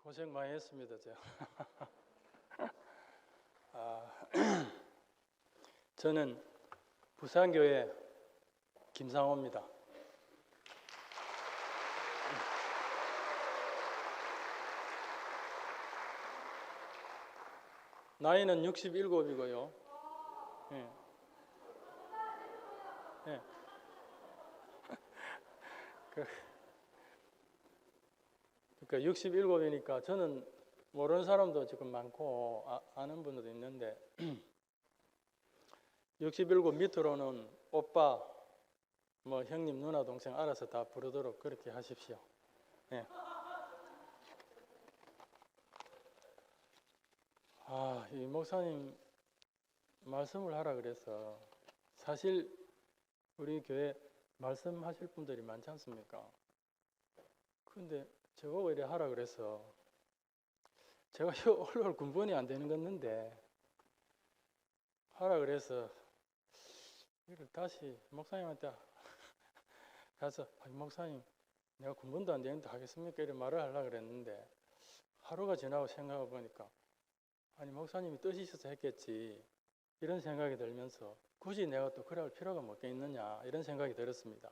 고생 많이 했습니다, 제가. 저는 부산교회 김상호입니다. 나이는 67이고요. 예. 예. 그러니까 67이니까 저는 모르는 사람도 지금 많고 아는 분들도 있는데 67 밑으로는 오빠, 뭐 형님, 누나, 동생 알아서 다 부르도록 그렇게 하십시오. 예. 이 목사님 말씀을 하라 그래서 사실 우리 교회 말씀하실 분들이 많지 않습니까? 근데 저보고 이래 하라 그래서 제가 올라올 근본이 안 되는 건데 하라 그래서 이걸 다시 목사님한테 가서 목사님 내가 근본도 안 되는데 하겠습니까? 이런 말을 하려고 그랬는데 하루가 지나고 생각해 보니까 아니 목사님이 뜻이셔서 했겠지 이런 생각이 들면서 굳이 내가 또 그래 할 필요가 뭐 있느냐 이런 생각이 들었습니다.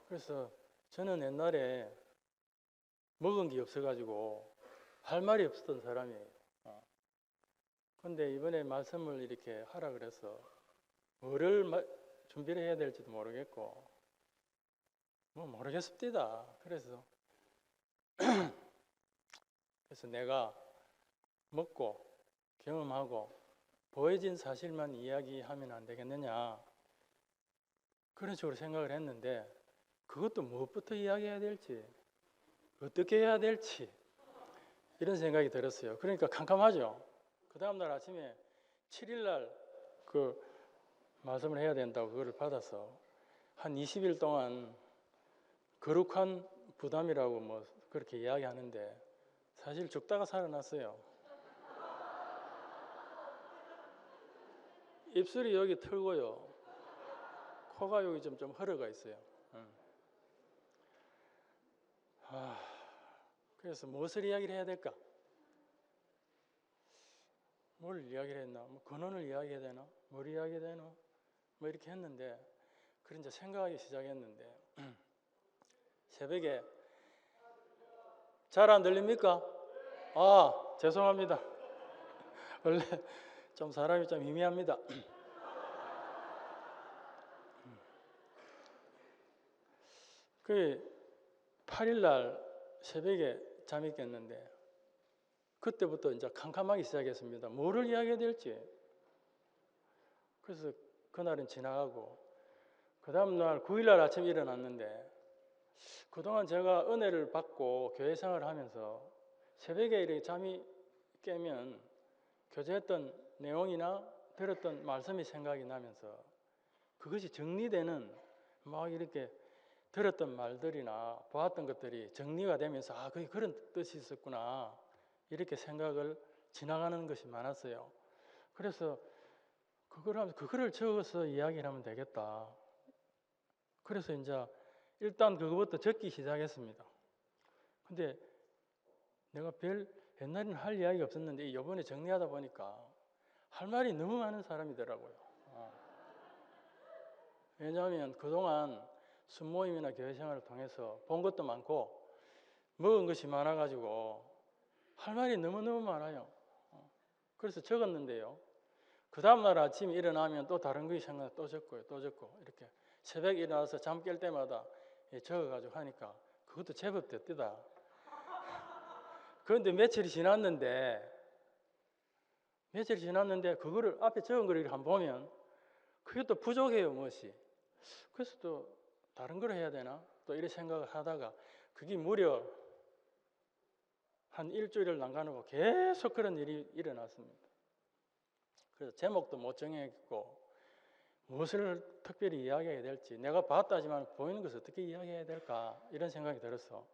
그래서 저는 옛날에 먹은 게 없어가지고 할 말이 없었던 사람이에요. 근데 이번에 말씀을 이렇게 하라 그래서 뭐를 준비를 해야 될지도 모르겠고 뭐 모르겠습니다. 그래서 내가 먹고 경험하고 보여진 사실만 이야기하면 안 되겠느냐 그런 식으로 생각을 했는데 그것도 무엇부터 이야기해야 될지 어떻게 해야 될지 이런 생각이 들었어요. 그러니까 캄캄하죠. 그 다음날 아침에 7일날 그 말씀을 해야 된다고 그거를 받아서 한 20일 동안 거룩한 부담이라고 뭐 그렇게 이야기하는데 사실 죽다가 살아났어요. 입술이 여기 털고요. 코가 여기 좀 흘러가 있어요. 그래서 무엇을 이야기를 해야 될까? 뭘 이야기를 했나? 뭐 근원을 이야기해야 되나? 뭘 이야기해야 되나? 뭐 이렇게 했는데 그런 이제 생각하기 시작했는데 새벽에 잘 안 들립니까? 죄송합니다. 원래 좀 사람이 좀 희미합니다. 그 8일날 새벽에 잠이 깼는데 그때부터 이제 캄캄하기 시작했습니다. 뭐를 이야기해야 될지. 그래서 그날은 지나가고 그 다음날 9일날 아침에 일어났는데 그동안 제가 은혜를 받고 교회 생활을 하면서 새벽에 이렇게 잠이 깨면 교제했던 내용이나 들었던 말씀이 생각이 나면서 그것이 정리되는 막 이렇게 들었던 말들이나 보았던 것들이 정리가 되면서 그게 그런 뜻이 있었구나 이렇게 생각을 지나가는 것이 많았어요. 그래서 그거를 적어서 이야기를 하면 되겠다. 그래서 이제 일단 그거부터 적기 시작했습니다. 근데 내가 옛날에는 할 이야기가 없었는데 이번에 정리하다 보니까 할 말이 너무 많은 사람이더라고요. 왜냐하면 그동안 순모임이나 교회 생활을 통해서 본 것도 많고 먹은 것이 많아가지고 할 말이 너무너무 많아요. 그래서 적었는데요. 그 다음날 아침에 일어나면 또 다른 것이 생각나 또 적고요. 또 적고 이렇게 새벽에 일어나서 잠 깰 때마다 적어가지고 하니까 그것도 제법 됐다. 그런데 며칠이 지났는데 그거를 앞에 적은 걸 한번 보면 그게 또 부족해요. 무엇이. 그래서 또 다른 걸 해야 되나? 또 이런 생각을 하다가 그게 무려 한 일주일을 남가누고 계속 그런 일이 일어났습니다. 그래서 제목도 못 정했고 무엇을 특별히 이야기해야 될지 내가 봤다지만 보이는 것을 어떻게 이야기해야 될까 이런 생각이 들어서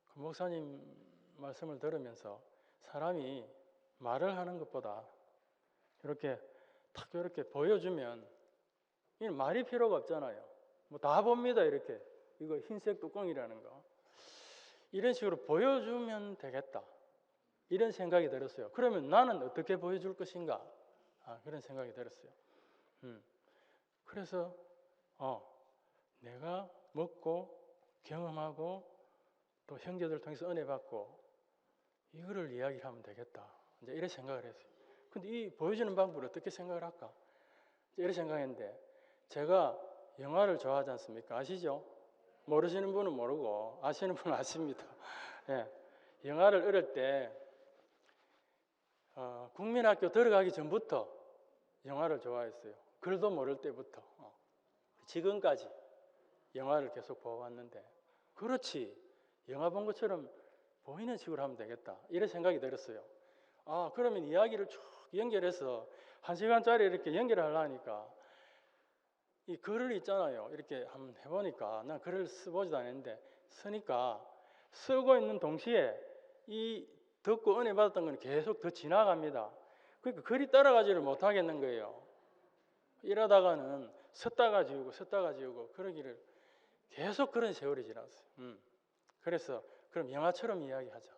그 목사님 말씀을 들으면서 사람이 말을 하는 것보다 이렇게 탁 이렇게 보여주면 말이 필요가 없잖아요. 뭐 다 봅니다. 이렇게 이거 흰색 뚜껑이라는 거 이런 식으로 보여주면 되겠다. 이런 생각이 들었어요. 그러면 나는 어떻게 보여줄 것인가? 그런 생각이 들었어요. 그래서 내가 먹고 경험하고 또 형제들 통해서 은혜 받고 이거를 이야기를 하면 되겠다. 이제 이런 생각을 했어요. 근데 이 보여주는 방법을 어떻게 생각을 할까? 이런 생각했는데 제가 영화를 좋아하지 않습니까? 아시죠? 모르시는 분은 모르고 아시는 분은 아십니다. 예, 영화를 어릴 때 국민학교 들어가기 전부터 영화를 좋아했어요. 글도 모를 때부터 지금까지 영화를 계속 보아왔는데 그렇지 영화 본 것처럼 보이는 식으로 하면 되겠다 이런 생각이 들었어요. 그러면 이야기를 쭉 연결해서 1시간짜리 이렇게 연결하려니까 이 글을 있잖아요. 이렇게 한번 해보니까 난 글을 써보지도 않았는데 쓰니까 쓰고 있는 동시에 이 듣고 은혜 받았던 건 계속 더 지나갑니다. 그러니까 글이 따라가지를 못하겠는 거예요. 이러다가는 섰다가 지우고 그러기를 계속 그런 세월이 지났어요. 그래서 그럼 영화처럼 이야기하자.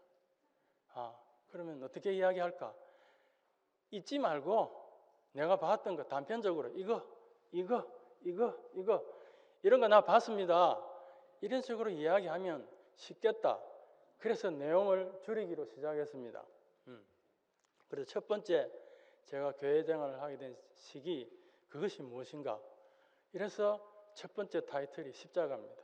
그러면 어떻게 이야기할까? 잊지 말고 내가 봤던 거 단편적으로 이거 이런 거 나 봤습니다. 이런 식으로 이야기하면 쉽겠다. 그래서 내용을 줄이기로 시작했습니다. 그래서 첫 번째 제가 교회 생활을 하게 된 시기 그것이 무엇인가? 이래서 첫 번째 타이틀이 십자가입니다.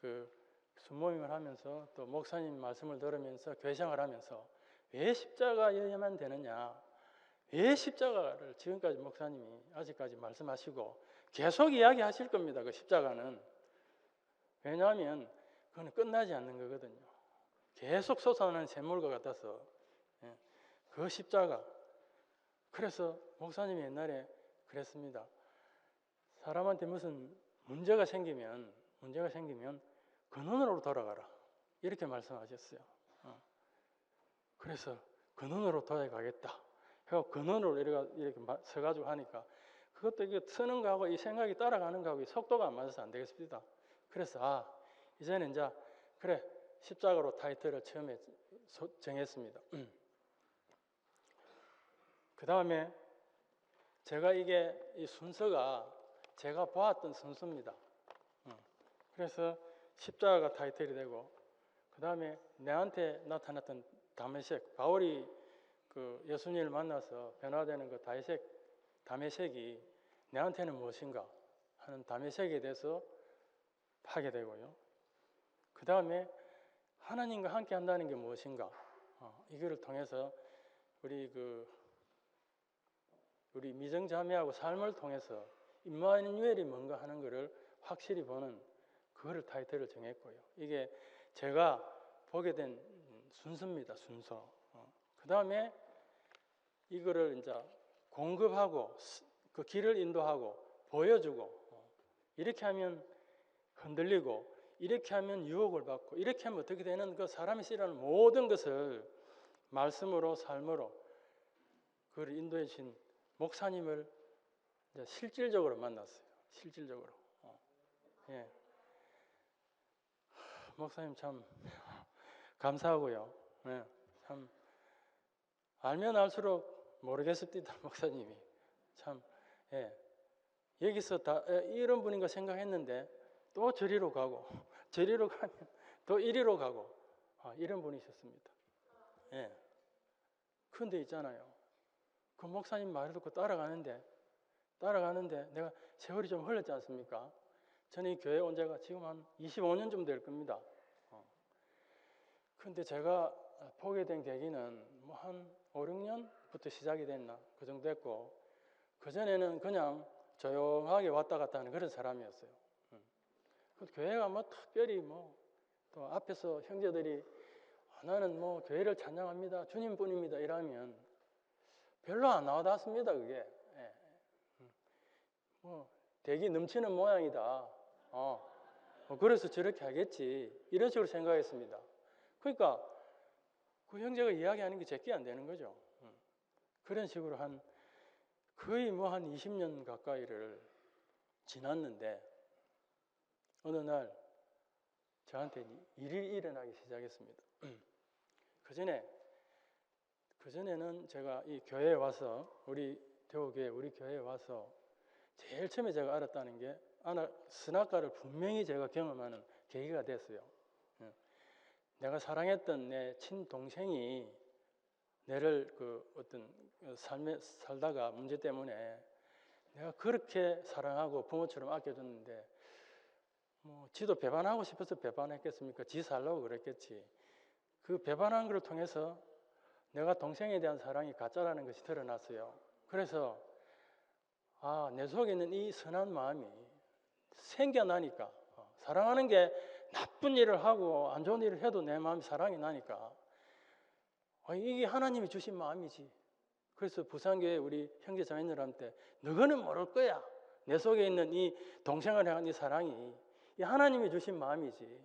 그 순모임을 하면서 또 목사님 말씀을 들으면서 교회 생활을 하면서 왜 십자가여야만 되느냐? 왜 십자가를 지금까지 목사님이 아직까지 말씀하시고 계속 이야기하실 겁니다. 그 십자가는. 왜냐하면 그건 끝나지 않는 거거든요. 계속 솟아나는 샘물과 같아서 그 십자가. 그래서 목사님이 옛날에 그랬습니다. 사람한테 무슨 문제가 생기면 근원으로 돌아가라 이렇게 말씀하셨어요. 그래서 근원으로 돌아가겠다. 근원으로 이렇게 서가지고 하니까 그것도 이게 쓰는 거하고 이 생각이 따라가는 거하고 속도가 안 맞아서 안 되겠습니다. 그래서 이제는 이제 그래 십자가로 타이틀을 처음에 정했습니다. 그 다음에 제가 이게 이 순서가 제가 보았던 순서입니다. 그래서 십자가가 타이틀이 되고 그 다음에 내한테 나타났던 다메섹 바울이 그 예수님을 만나서 변화되는 그 다메섹이 내한테는 무엇인가 하는 다메섹에 대해서 하게 되고요. 그 다음에 하나님과 함께 한다는 게 무엇인가 이거를 통해서 우리 미정자매하고 삶을 통해서 임마누엘이 뭔가 하는 것을 확실히 보는 그거를 타이틀을 정했고요. 이게 제가 보게 된 순서입니다. 순서. 그 다음에 이거를 이제 공급하고 그 길을 인도하고 보여주고 이렇게 하면 흔들리고 이렇게 하면 유혹을 받고 이렇게 하면 어떻게 되는 그 사람이 싫어하는 모든 것을 말씀으로 삶으로 그를 인도해 주신 목사님을 이제 실질적으로 만났어요. 실질적으로. 예. 목사님 참 감사하고요. 예. 참 알면 알수록 모르겠습니다. 목사님이 참 여기서 다 이런 분인가 생각했는데 또 저리로 가고 저리로 가면 또 이리로 가고 이런 분이셨습니다. 그런데 있잖아요. 그 목사님 말을 듣고 따라가는데 내가 세월이 좀 흘렀지 않습니까? 저는 이 교회 온 지가 지금 한 25년쯤 될 겁니다. 그런데 제가 보게 된 계기는 뭐 한 5, 6년부터 시작이 됐나 그 정도 됐고 그전에는 그냥 조용하게 왔다 갔다 하는 그런 사람이었어요. 교회가 뭐 특별히 또 앞에서 형제들이 나는 교회를 찬양합니다. 주님뿐입니다. 이러면 별로 안 나와닿습니다. 그게. 대기 넘치는 모양이다. 그래서 저렇게 하겠지. 이런 식으로 생각했습니다. 그러니까 그 형제가 이야기하는 게 제게 안 되는 거죠. 그런 식으로 거의 한 20년 가까이를 지났는데 어느 날 저한테 일이 일어나기 시작했습니다. 그전에는 제가 이 교회에 와서 우리 대우교회 우리 교회에 와서 제일 처음에 제가 알았다는 게 선악과를 분명히 제가 경험하는 계기가 됐어요. 내가 사랑했던 내 친동생이 내를 그 어떤 삶에 살다가 문제 때문에 내가 그렇게 사랑하고 부모처럼 아껴줬는데 뭐 지도 배반하고 싶어서 배반했겠습니까? 지 살라고 그랬겠지. 그 배반한 걸 통해서 내가 동생에 대한 사랑이 가짜라는 것이 드러났어요. 그래서 내 속에 있는 이 선한 마음이 생겨나니까 사랑하는 게 나쁜 일을 하고 안 좋은 일을 해도 내 마음이 사랑이 나니까 이게 하나님이 주신 마음이지. 그래서 부산교회 우리 형제 자매들한테 너희는 모를 거야. 내 속에 있는 이 동생을 향한 이 사랑이 이 하나님이 주신 마음이지.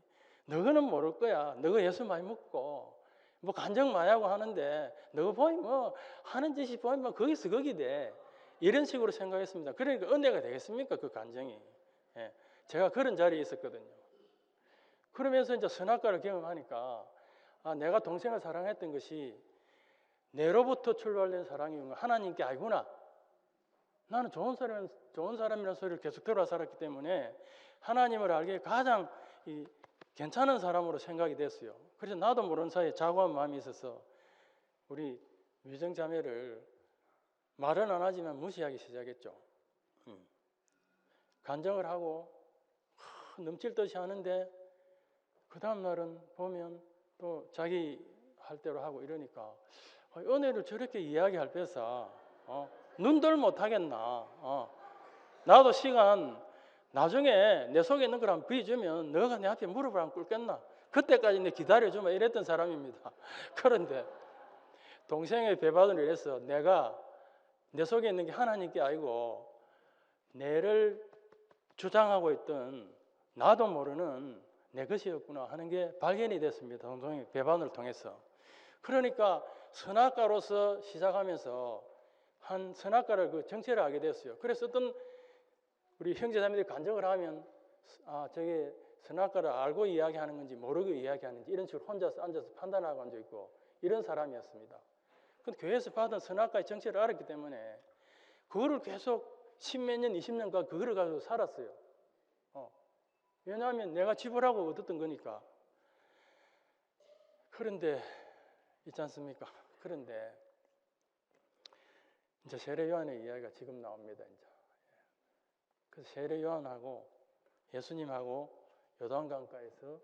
너희는 모를 거야. 너희 예수 많이 먹고 뭐 간증 많이 하고 하는데 너희 보이 뭐 하는 짓이 보이 뭐 거기서 거기 돼. 이런 식으로 생각했습니다. 그러니까 은혜가 되겠습니까? 그 간증이. 제가 그런 자리에 있었거든요. 그러면서 이제 선악과를 경험하니까 내가 동생을 사랑했던 것이 내로부터 출발된 사랑이 하나님께 아니구나. 나는 좋은 사람이라는 소리를 계속 들어 살았기 때문에 하나님을 알기에 가장 괜찮은 사람으로 생각이 됐어요. 그래서 나도 모르는 사이에 자고한 마음이 있어서 우리 위정 자매를 말은 안 하지만 무시하기 시작했죠. 간증을 하고 넘칠 듯이 하는데 그 다음 날은 보면 또 자기 할 대로 하고 이러니까 은혜를 저렇게 이야기할 때서 눈들 못하겠나. 나도 시간 나중에 내 속에 있는 걸 한번 보여주면 너가 내 앞에 무릎을 안 꿇겠나. 그때까지 내 기다려주면 이랬던 사람입니다. 그런데 동생의 배반을 위해서 내가 내 속에 있는 게 하나님께 아니고 내를 주장하고 있던 나도 모르는 내 것이었구나 하는 게 발견이 됐습니다. 동생의 배반을 통해서. 그러니까 선악과로서 시작하면서 한 선악과를 그 정체를 알게 됐어요. 그래서 어떤 우리 형제자매들이 간증을 하면 저게 선악과를 알고 이야기하는 건지 모르고 이야기하는지 이런 식으로 혼자서 앉아서 판단하고 앉아있고 이런 사람이었습니다. 근데 교회에서 받은 선악과의 정체를 알았기 때문에 그거를 계속 10몇 년, 20년간 그거를 가지고 살았어요. 왜냐하면 내가 지불하고 얻었던 거니까. 그런데 있지 않습니까? 그런데 이제 세례 요한의 이야기가 지금 나옵니다. 이제. 그래서 세례 요한하고 예수님하고 요단강가에서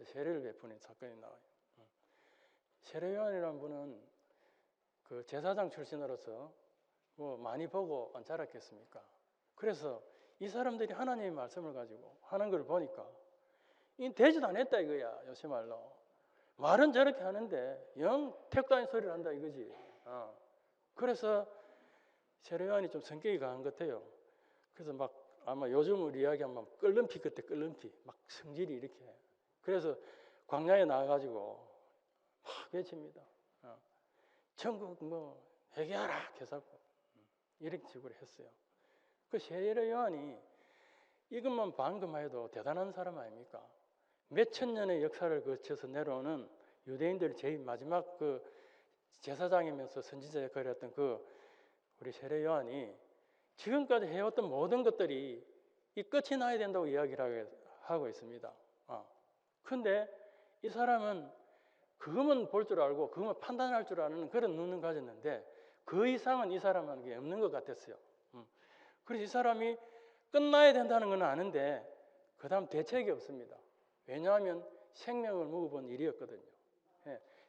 세례를 베푸는 사건이 나와요. 세례 요한이라는 분은 그 제사장 출신으로서 뭐 많이 보고 안 자랐겠습니까? 그래서 이 사람들이 하나님의 말씀을 가지고 하는 걸 보니까 이 되지도 않았다 이거야. 요새 말로 말은 저렇게 하는데 영 택도 아닌 소리를 한다 이거지. 그래서 세례 요한이 좀 성격이 강한 것 같아요. 그래서 막 아마 요즘으로 이야기하면 끓는피 그때 끓는피 막 성질이 이렇게. 그래서 광야에 나와가지고 막 외칩니다. 천국 뭐 회개하라 개사고 이렇게 식으로 했어요. 그 세례 요한이 이것만 방금 해도 대단한 사람 아닙니까? 몇천 년의 역사를 거쳐서 내려오는 유대인들의 제일 마지막 그 제사장이면서 선지자 역할을 했던 그 우리 세례 요한이 지금까지 해왔던 모든 것들이 이 끝이 나야 된다고 이야기를 하고 있습니다. 그런데 이 사람은 그것만 볼 줄 알고 그것만 판단할 줄 아는 그런 눈을 가졌는데 그 이상은 이 사람에게 없는 것 같았어요. 그래서 이 사람이 끝나야 된다는 건 아는데 그 다음 대책이 없습니다. 왜냐하면 생명을 먹어본 일이었거든요.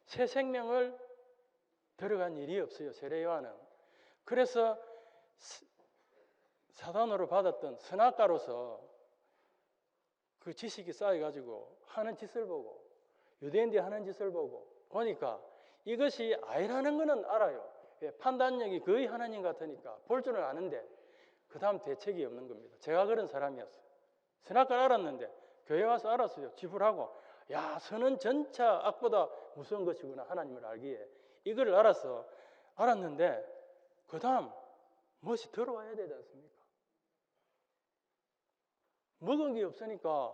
새 생명을 들어간 일이 없어요. 세례 요한은. 그래서 사단으로 받았던 선악과로서 그 지식이 쌓여가지고 하는 짓을 보고 유대인들이 하는 짓을 보니까 이것이 아니라는 것은 알아요. 판단력이 거의 하나님 같으니까 볼 줄은 아는데 그 다음 대책이 없는 겁니다. 제가 그런 사람이었어요. 선악과를 알았는데 교회 와서 알았어요. 지불하고 야 선은 전차 악보다 무서운 것이구나 하나님을 알기에 이걸 알았는데 그 다음 무엇이 들어와야 되지 않습니까? 먹은 게 없으니까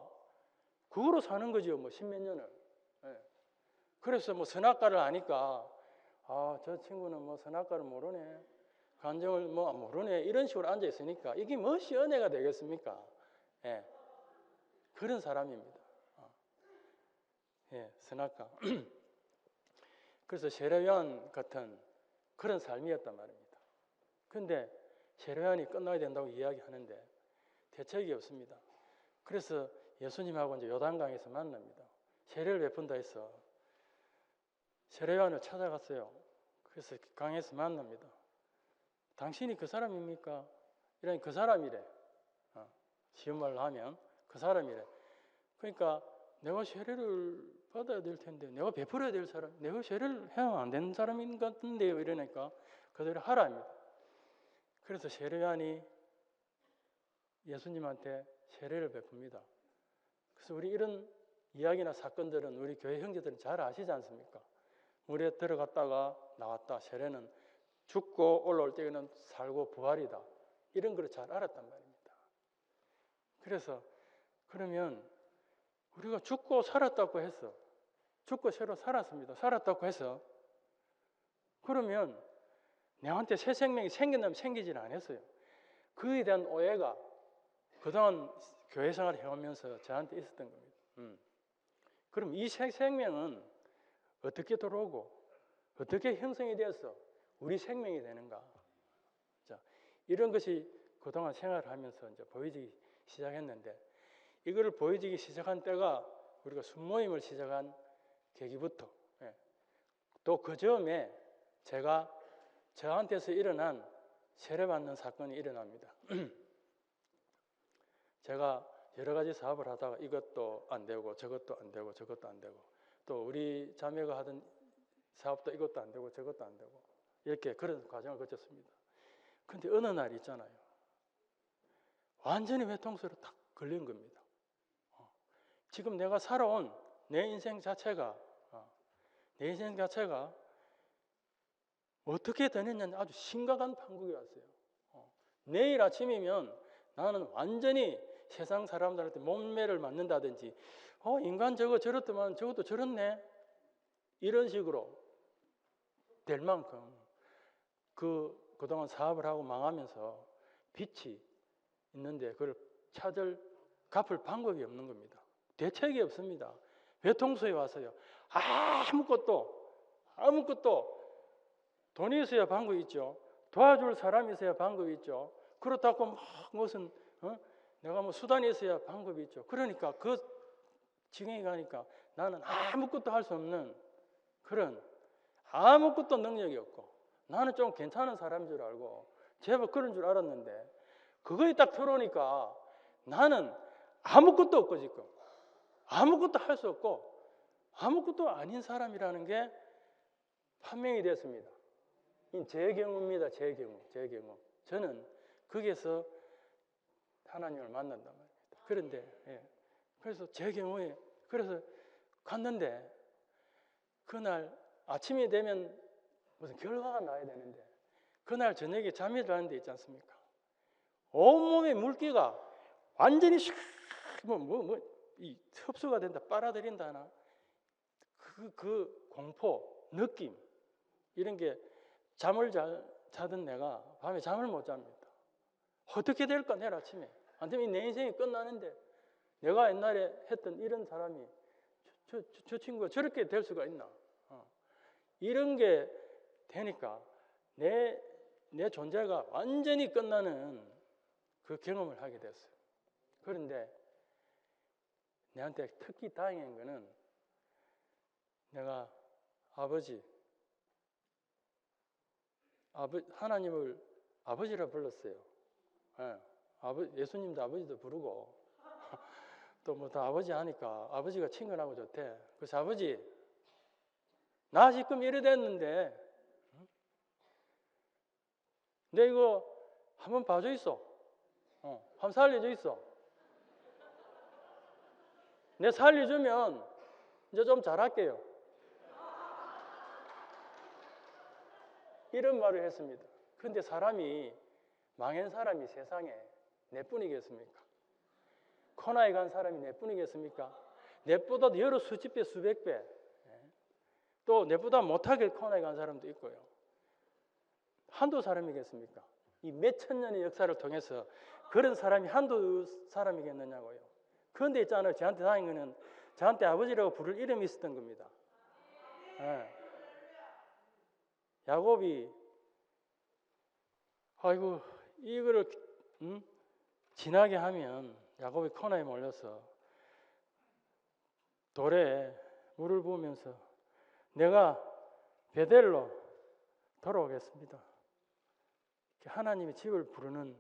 그거로 사는 거죠. 뭐 십몇 년을. 예. 그래서 뭐 선악과를 아니까 저 친구는 뭐 선악과를 모르네, 간정을 뭐 모르네, 이런 식으로 앉아 있으니까 이게 무엇이 은혜가 되겠습니까? 예. 그런 사람입니다. 예, 선악과. 그래서 세례요한 같은 그런 삶이었단 말입니다. 그런데 세례요한이 끝나야 된다고 이야기하는데 대책이 없습니다. 그래서 예수님하고 이제 요단강에서 만납니다. 세례를 베푼다 해서 세례요한을 찾아갔어요. 그래서 강에서 만납니다. 당신이 그 사람입니까? 이러니 그 사람이래. 쉬운 말로 하면 그 사람이래. 그러니까 내가 세례를 받아야 될 텐데, 내가 베풀어야 될 사람, 내가 세례를 해야 안 되는 사람인 것 같은데요. 이러니까 그대로 하라입니다. 그래서 세례요한이 예수님한테 세례를 베풉니다. 그래서 우리 이런 이야기나 사건들은 우리 교회 형제들은 잘 아시지 않습니까? 물에 들어갔다가 나왔다. 세례는 죽고 올라올 때에는 살고 부활이다. 이런 걸 잘 알았단 말입니다. 그래서 그러면 우리가 죽고 살았다고 해서, 죽고 새로 살았습니다. 살았다고 해서 그러면 내한테 새 생명이 생긴다면 생기질 않았어요. 그에 대한 오해가 그동안 교회 생활을 해오면서 저한테 있었던 겁니다. 그럼 이 새 생명은 어떻게 들어오고 어떻게 형성이 되어서 우리 생명이 되는가? 자, 이런 것이 그동안 생활을 하면서 이제 보여지기 시작했는데, 이거를 보여지기 시작한 때가 우리가 순모임을 시작한 계기부터, 또 그 즈음에 제가 저한테서 일어난 세례받는 사건이 일어납니다. 제가 여러 가지 사업을 하다가 이것도 안 되고 저것도 안 되고 저것도 안 되고, 또 우리 자매가 하던 사업도 이것도 안 되고 저것도 안 되고, 이렇게 그런 과정을 거쳤습니다. 근데 어느 날 있잖아요, 완전히 외통수로 딱 걸린 겁니다. 지금 내가 살아온 내 인생 자체가 어떻게 되느냐, 아주 심각한 판국이 왔어요. 내일 아침이면 나는 완전히 세상 사람들한테 몸매를 맞는다든지, 인간 저거 저렇더만 저것도 저렇네, 이런 식으로 될 만큼 그동안 사업을 하고 망하면서 빚이 있는데 그걸 갚을 방법이 없는 겁니다. 대책이 없습니다. 외통수에 와서요, 아무것도 돈이 있어야 방법이 있죠. 도와줄 사람이 있어야 방법이 있죠. 그렇다고 막 무슨 내가 뭐 수단이 있어야 방법이 있죠. 그러니까 그 지경에 가니까 나는 아무것도 할 수 없는 그런, 아무것도 능력이 없고, 나는 좀 괜찮은 사람인 줄 알고 제법 그런 줄 알았는데, 그거에 딱 들어오니까 나는 아무것도 없고 지금 아무것도 할 수 없고 아무것도 아닌 사람이라는 게 판명이 됐습니다. 제 경우입니다. 제 경우. 저는 거기에서 하나님을 만난단 말입니다. 그런데 그래서 제 경우에 그래서 갔는데, 그날 아침이 되면 무슨 결과가 나야 되는데, 그날 저녁에 잠이 자는 데 있지 않습니까? 온몸의 물기가 완전히 이 흡수가 된다, 빨아들인다 하나, 그 공포, 느낌, 이런 게 잠을 자던 내가 밤에 잠을 못 잡니다. 어떻게 될까 내일 아침에, 안 되면 내 인생이 끝나는데 내가 옛날에 했던 이런 사람이 저 친구가 저렇게 될 수가 있나, 이런 게 되니까 내 존재가 완전히 끝나는 그 경험을 하게 됐어요. 그런데 내한테 특히 다행인 거는 내가 하나님을 아버지라 불렀어요. 예수님도 아버지도 부르고 또 뭐 다 아버지 하니까 아버지가 친근하고 좋대. 그래서 아버지, 나 지금 이래 됐는데 내 이거 한번 봐줘 있어. 한번 살려줘 있어. 내 살려주면 이제 좀 잘할게요. 이런 말을 했습니다. 그런데 망한 사람이 세상에 내뿐이겠습니까? 코나에 간 사람이 내뿐이겠습니까? 내보다 여러 수십 배, 수백 배, 또 내보다 못하게 코너에 간 사람도 있고요. 한두 사람이겠습니까? 이 몇천 년의 역사를 통해서 그런 사람이 한두 사람이겠느냐고요. 그런데 있잖아요. 저한테 다행인 거는 저한테 아버지라고 부를 이름이 있었던 겁니다. 야곱이 아이고 이거를 지나게 하면 야곱이 코너에 몰려서 돌에 물을 부으면서 내가 베델로 돌아오겠습니다. 하나님의 집을 부르는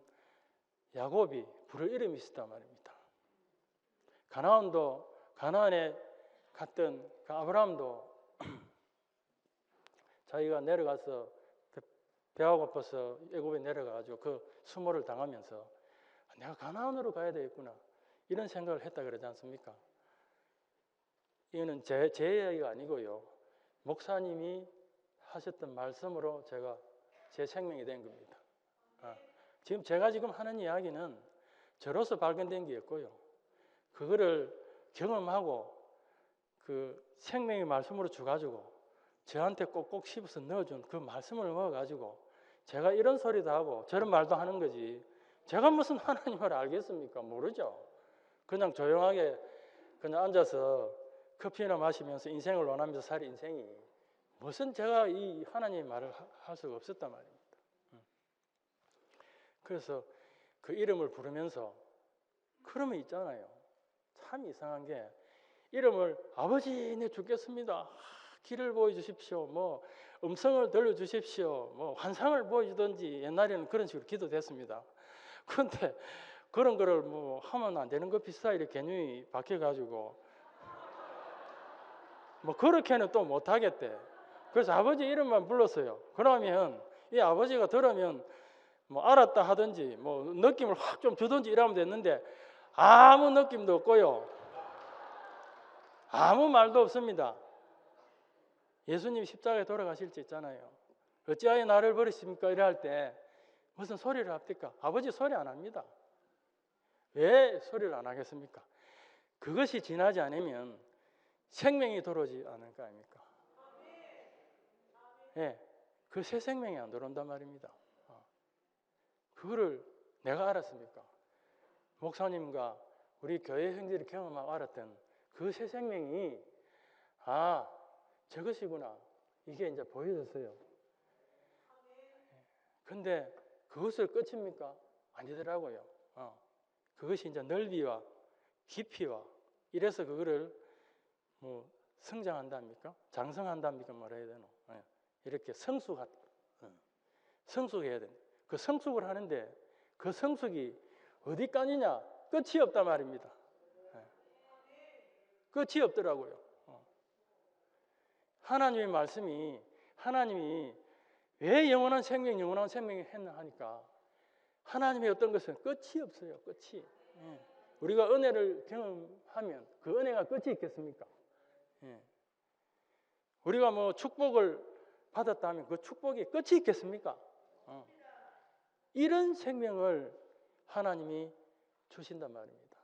야곱이 부를 이름이 있었단 말입니다. 가나안에 갔던 그 아브라함도 자기가 내려가서 배가 고파서 애굽에 내려가가지고 그 수모를 당하면서 내가 가나안으로 가야 되겠구나 이런 생각을 했다 그러지 않습니까? 이거는 제 이야기가 아니고요. 목사님이 하셨던 말씀으로 제 생명이 된 겁니다. 지금 제가 하는 이야기는 저로서 발견된 게 있고요. 그거를 경험하고 그 생명의 말씀으로 주가지고 저한테 꼭꼭 씹어서 넣어준 그 말씀을 먹어가지고 제가 이런 소리도 하고 저런 말도 하는 거지. 제가 무슨 하나님을 알겠습니까? 모르죠. 그냥 조용하게 그냥 앉아서 커피나 마시면서 인생을 원하면서 살 인생이 무슨 제가 이 하나님의 말을 할 수가 없었단 말입니다. 그래서 그 이름을 부르면서 그러면 있잖아요. 참 이상한 게 이름을 아버지 내 죽겠습니다. 길을 보여주십시오. 뭐 음성을 들려주십시오. 뭐 환상을 보여주든지 옛날에는 그런 식으로 기도됐습니다. 그런데 그런 거를 뭐 하면 안 되는 것 비슷하게 개념이 바뀌어가지고 뭐 그렇게는 또 못하겠대. 그래서 아버지 이름만 불렀어요. 그러면 이 아버지가 들으면 뭐 알았다 하든지 뭐 느낌을 확 좀 주든지 이러면 됐는데 아무 느낌도 없고요. 아무 말도 없습니다. 예수님이 십자가에 돌아가실 때 있잖아요. 어찌하여 나를 버리십니까? 이래 할 때 무슨 소리를 합니까? 아버지 소리 안 합니다. 왜 소리를 안 하겠습니까? 그것이 지나지 않으면 생명이 들어오지 않을 거 아닙니까? 예, 그 새 생명이 안 들어온단 말입니다. 그거를 내가 알았습니까? 목사님과 우리 교회 형제를 경험하고 알았던 그 새 생명이 저것이구나 이게 이제 보여졌어요. 근데 그것을 끝입니까? 아니더라고요. 그것이 이제 넓이와 깊이와 이래서 그거를 뭐 성장한답니까? 장성한답니까? 뭐라 해야 되노? 이렇게 성숙해야 돼. 그 성숙을 하는데 그 성숙이 어디까지냐? 끝이 없단 말입니다. 끝이 없더라고요. 하나님의 말씀이 하나님이 왜 영원한 생명이 했나 하니까 하나님의 어떤 것은 끝이 없어요. 끝이. 우리가 은혜를 경험하면 그 은혜가 끝이 있겠습니까? 우리가 뭐 축복을 받았다 하면 그 축복이 끝이 있겠습니까? 이런 생명을 하나님이 주신단 말입니다.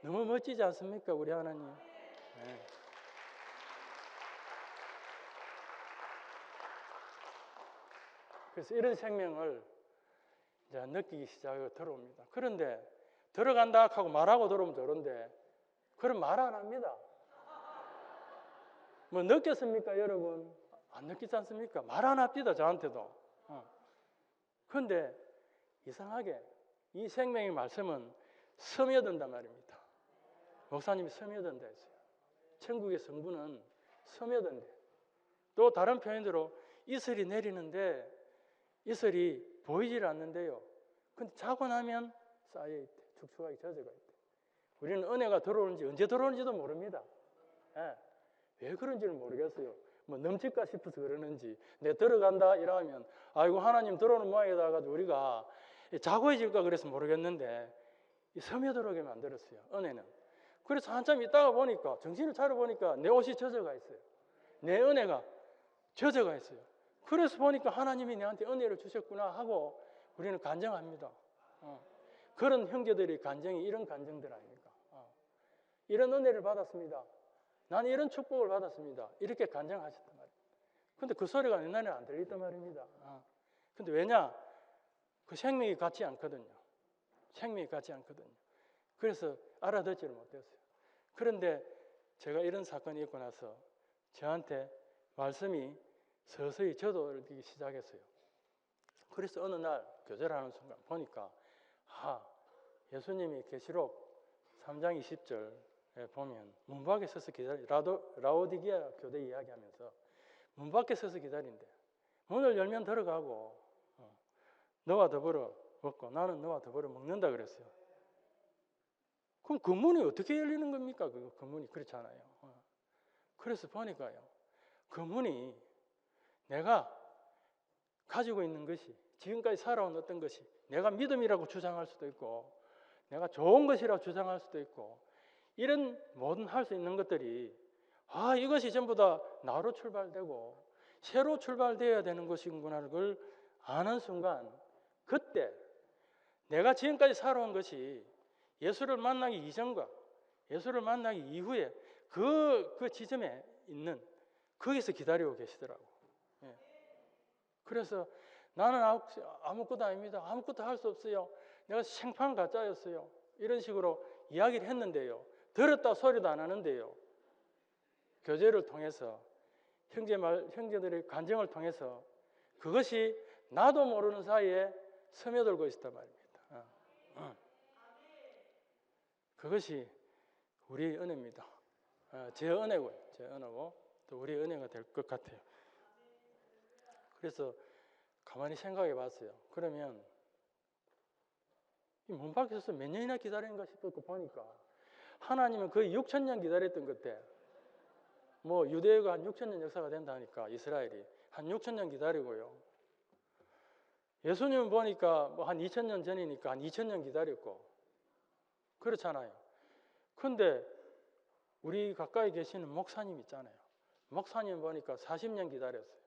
너무 멋지지 않습니까? 우리 하나님. 그래서 이런 생명을 이제 느끼기 시작하고 들어옵니다. 그런데 들어간다 하고 말하고 들어오면 저런데 그럼 말 안 합니다. 뭐 느꼈습니까 여러분? 안 느끼지 않습니까? 말 안 합니다 저한테도. 그런데 이상하게 이 생명의 말씀은 스며든단 말입니다. 목사님이 스며든다 했어요. 천국의 성부는 스며든대. 또 다른 표현대로 이슬이 내리는데 이슬이 보이질 않는데요. 근데 자고 나면 쌓여있대. 축축하게 젖어가 있대. 우리는 은혜가 들어오는지 언제 들어오는지도 모릅니다. 왜 그런지는 모르겠어요. 뭐 넘칠까 싶어서 그러는지 내 들어간다 이러면 아이고 하나님 들어오는 모양이다 가지고 우리가 자고 있을까 그래서 모르겠는데 스며들어오게 만들었어요. 은혜는. 그래서 한참 있다가 보니까 정신을 차려보니까 내 옷이 젖어가 있어요. 내 은혜가 젖어가 있어요. 그래서 보니까 하나님이 내한테 은혜를 주셨구나 하고 우리는 간증합니다. 그런 형제들의 간증이 이런 간증들 아닙니까? 이런 은혜를 받았습니다. 나는 이런 축복을 받았습니다. 이렇게 간증하셨단 말이에요. 근데 그 소리가 내 눈에 안 들리단 말입니다. 근데 왜냐? 그 생명이 같지 않거든요. 생명이 같지 않거든요. 그래서 알아듣지를 못했어요. 그런데 제가 이런 사건이 있고 나서 저한테 말씀이 서서히 저돌기 시작했어요. 그래서 어느 날 교제를 하는 순간 보니까 예수님이 계시록 3장 20절에 보면 문 밖에 서서 라오디게아 교대 이야기하면서 문 밖에 서서 기다린대. 문을 열면 들어가고 너와 더불어 먹고 나는 너와 더불어 먹는다 그랬어요. 그럼 그 문이 어떻게 열리는 겁니까? 그 문이 그렇잖아요. 그래서 보니까요, 그 문이 내가 가지고 있는 것이, 지금까지 살아온 어떤 것이 내가 믿음이라고 주장할 수도 있고 내가 좋은 것이라고 주장할 수도 있고 이런 모든 할 수 있는 것들이 이것이 전부 다 나로 출발되고 새로 출발되어야 되는 것이구나를 걸 아는 순간, 그때 내가 지금까지 살아온 것이 예수를 만나기 이전과 예수를 만나기 이후에 그 지점에 있는 거기서 기다리고 계시더라고. 예. 그래서 나는 아무것도 아닙니다. 아무것도 할 수 없어요. 내가 생판 가짜였어요. 이런 식으로 이야기를 했는데요. 들었다 소리도 안 하는데요. 교제를 통해서 형제들의 간증을 통해서 그것이 나도 모르는 사이에 스며들고 있었단 말입니다. 그것이 우리의 은혜입니다. 제 은혜고요. 제 은혜고 또 우리의 은혜가 될 것 같아요. 그래서 가만히 생각해 봤어요. 그러면 이 문 밖에 서서 몇 년이나 기다리는가 싶었고 보니까 하나님은 거의 6,000년 기다렸던 것 같아. 유대가 한 6,000년 역사가 된다니까 이스라엘이 한 6,000년 기다리고요. 예수님은 보니까 한 2,000년 전이니까 한 2,000년 기다렸고 그렇잖아요. 근데 우리 가까이 계시는 목사님 있잖아요. 목사님 보니까 40년 기다렸어요.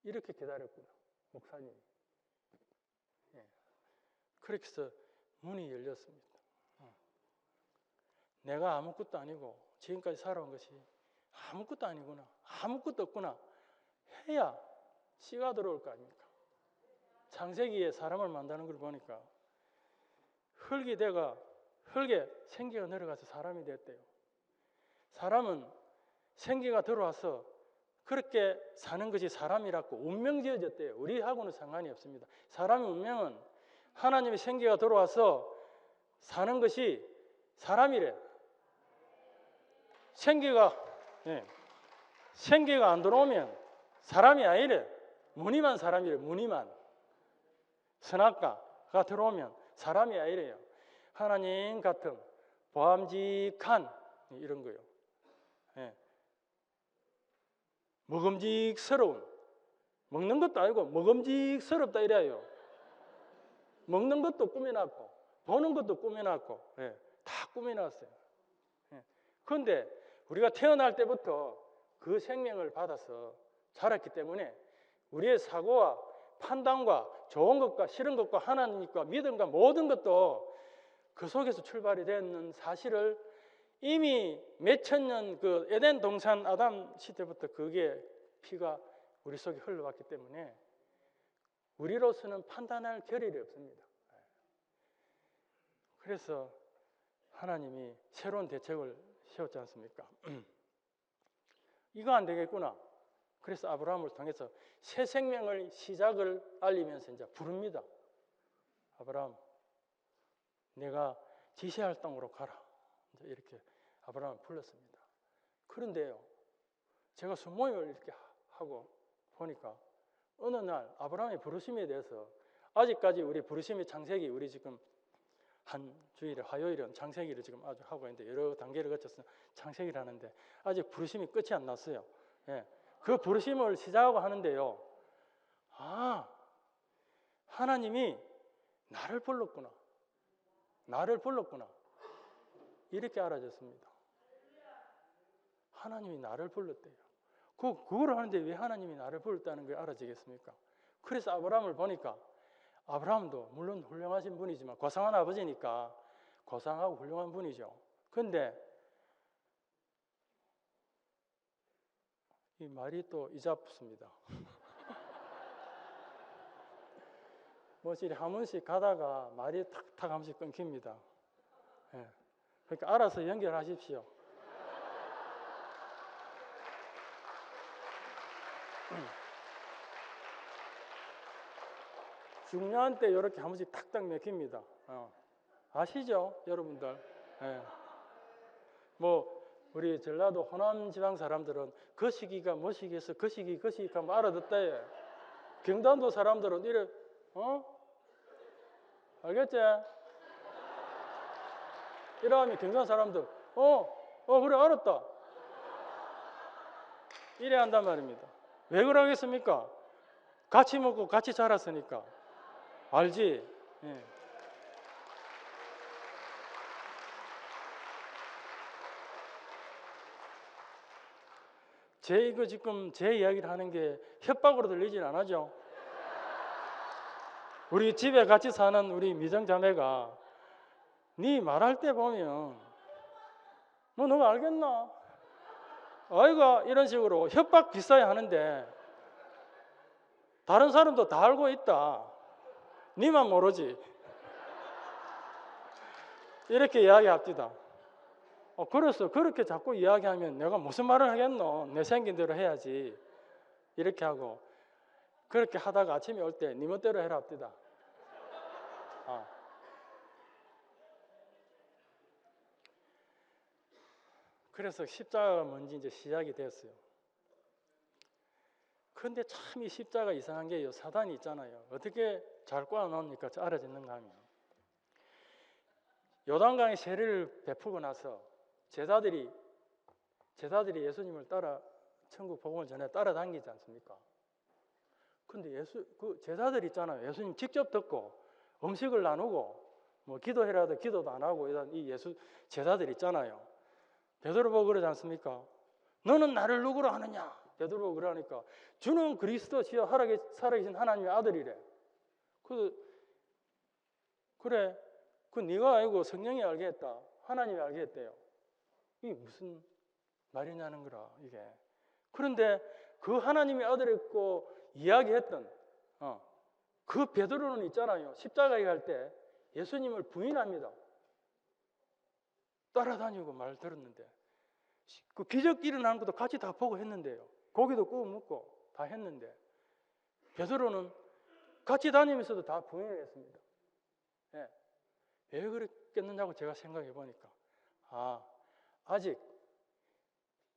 이렇게 기다렸구나 목사님이. 그렇게 해서 문이 열렸습니다. 내가 아무것도 아니고 지금까지 살아온 것이 아무것도 아니구나, 아무것도 없구나 해야 씨가 들어올 거 아닙니까? 창세기에 사람을 만드는 걸 보니까 흙이 되가 흙에 생기가 내려가서 사람이 됐대요. 사람은 생기가 들어와서 그렇게 사는 것이 사람이라고 운명 지어졌대요. 우리하고는 상관이 없습니다. 사람의 운명은 하나님의 생기가 들어와서 사는 것이 사람이래. 생기가 안 들어오면 사람이 아니래. 무늬만 사람이래. 무늬만. 선악과가 들어오면 사람이 아니래요. 하나님 같은 보암직한 이런 거요. 먹음직스러운, 먹는 것도 아니고 먹음직스럽다 이래요. 먹는 것도 꾸며놨고 보는 것도 꾸며놨고 다 꾸며놨어요. 그런데 우리가 태어날 때부터 그 생명을 받아서 자랐기 때문에 우리의 사고와 판단과 좋은 것과 싫은 것과 하나님과 믿음과 모든 것도 그 속에서 출발이 되는 사실을 이미 몇천 년 그 에덴 동산 아담 시대부터 그게 피가 우리 속에 흘러왔기 때문에 우리로서는 판단할 겨를이 없습니다. 그래서 하나님이 새로운 대책을 세웠지 않습니까? 이거 안 되겠구나. 그래서 아브라함을 통해서 새 생명을 시작을 알리면서 이제 부릅니다. 아브라함, 내가 지시할 땅으로 가라. 이제 이렇게 아브라함을 불렀습니다. 그런데요, 제가 순모임을 이렇게 하고 보니까 어느 날 아브라함의 부르심에 대해서 아직까지 우리 부르심의 창세기 우리 지금 한 주일에 화요일은 창세기를 지금 아주 하고 있는데 여러 단계를 거쳐서 창세기를 하는데 아직 부르심이 끝이 안 났어요. 그 부르심을 시작하고 하는데요. 하나님이 나를 불렀구나. 나를 불렀구나. 이렇게 알아졌습니다. 하나님이 나를 불렀대요. 그걸 하는데 왜 하나님이 나를 불렀다는 걸 알아지겠습니까? 그래서 아브라함을 보니까 아브라함도 물론 훌륭하신 분이지만 고상한 아버지니까 고상하고 훌륭한 분이죠. 근데 이 말이 또 이잡습니다. 뭐지 한 번씩 가다가 말이 탁탁 한 번씩 끊깁니다. 예. 그러니까 알아서 연결하십시오. 중요한 때 이렇게 한 번씩 탁탁 맥힙니다. 아시죠, 여러분들? 예. 뭐 우리 전라도 호남 지방 사람들은 그 시기가 뭐 시기에서 그 시기 하면 알아듣다. 경상도 사람들은 이래 알겠지? 이러면 경상 사람들 그래 알았다 이래 한단 말입니다. 왜 그러겠습니까? 같이 먹고 같이 자랐으니까 알지? 예. 지금 제 이야기를 하는 게 협박으로 들리진 않아죠? 우리 집에 같이 사는 우리 미정자매가 네 말할 때 보면 너가 알겠나? 아이가 이런 식으로 협박 비싸게 하는데 다른 사람도 다 알고 있다. 네만 모르지. 이렇게 이야기합니다. 그래서 그렇게 자꾸 이야기하면 내가 무슨 말을 하겠노? 내 생긴 대로 해야지. 이렇게 하고 그렇게 하다가 아침에 올 때 네 멋대로 해라 합니다. 그래서 십자가가 뭔지 이제 시작이 됐어요. 근데 참 이 십자가 이상한 게 사단이 있잖아요. 어떻게 잘 꼬아놓으니까 알아듣는가 하면 요단강에 세례를 베풀고 나서 제자들이 예수님을 따라 천국 복음을 전해 따라다니지 않습니까? 근데 그 제자들 있잖아요. 예수님 직접 듣고 음식을 나누고 뭐 기도해라도 기도도 안 하고 이런 이 제자들 있잖아요. 베드로 보고 그러지 않습니까? 너는 나를 누구로 하느냐? 베드로 보고 그러니까 주는 그리스도시여 살아계신 하나님의 아들이래. 그래. 그 네가 알고 성령이 알게 했다. 하나님이 알게 했대요. 이게 무슨 말이냐는 거라 이게. 그런데 그 하나님의 아들이고 이야기했던 그 베드로는 있잖아요. 십자가에 갈 때 예수님을 부인합니다. 따라다니고 말 들었는데 그 기적 일어나는 것도 같이 다 보고 했는데요. 고기도 구워 먹고 다 했는데 베드로는 같이 다니면서도 다 부인을 했습니다. 예. 왜 그랬겠느냐고 제가 생각해 보니까 아직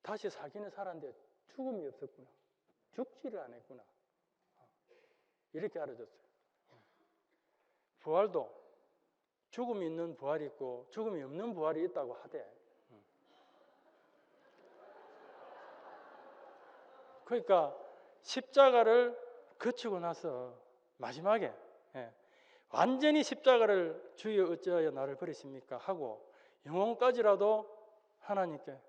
다시 살기는 살았는데 죽음이 없었구나. 죽지를 않았구나. 이렇게 알아졌어요. 부활도 죽음이 있는 부활이 있고 죽음이 없는 부활이 있다고 하대. 그러니까 십자가를 거치고 나서 마지막에 완전히 십자가를 주여 어찌하여 나를 버리십니까 하고 영혼까지라도 하나님께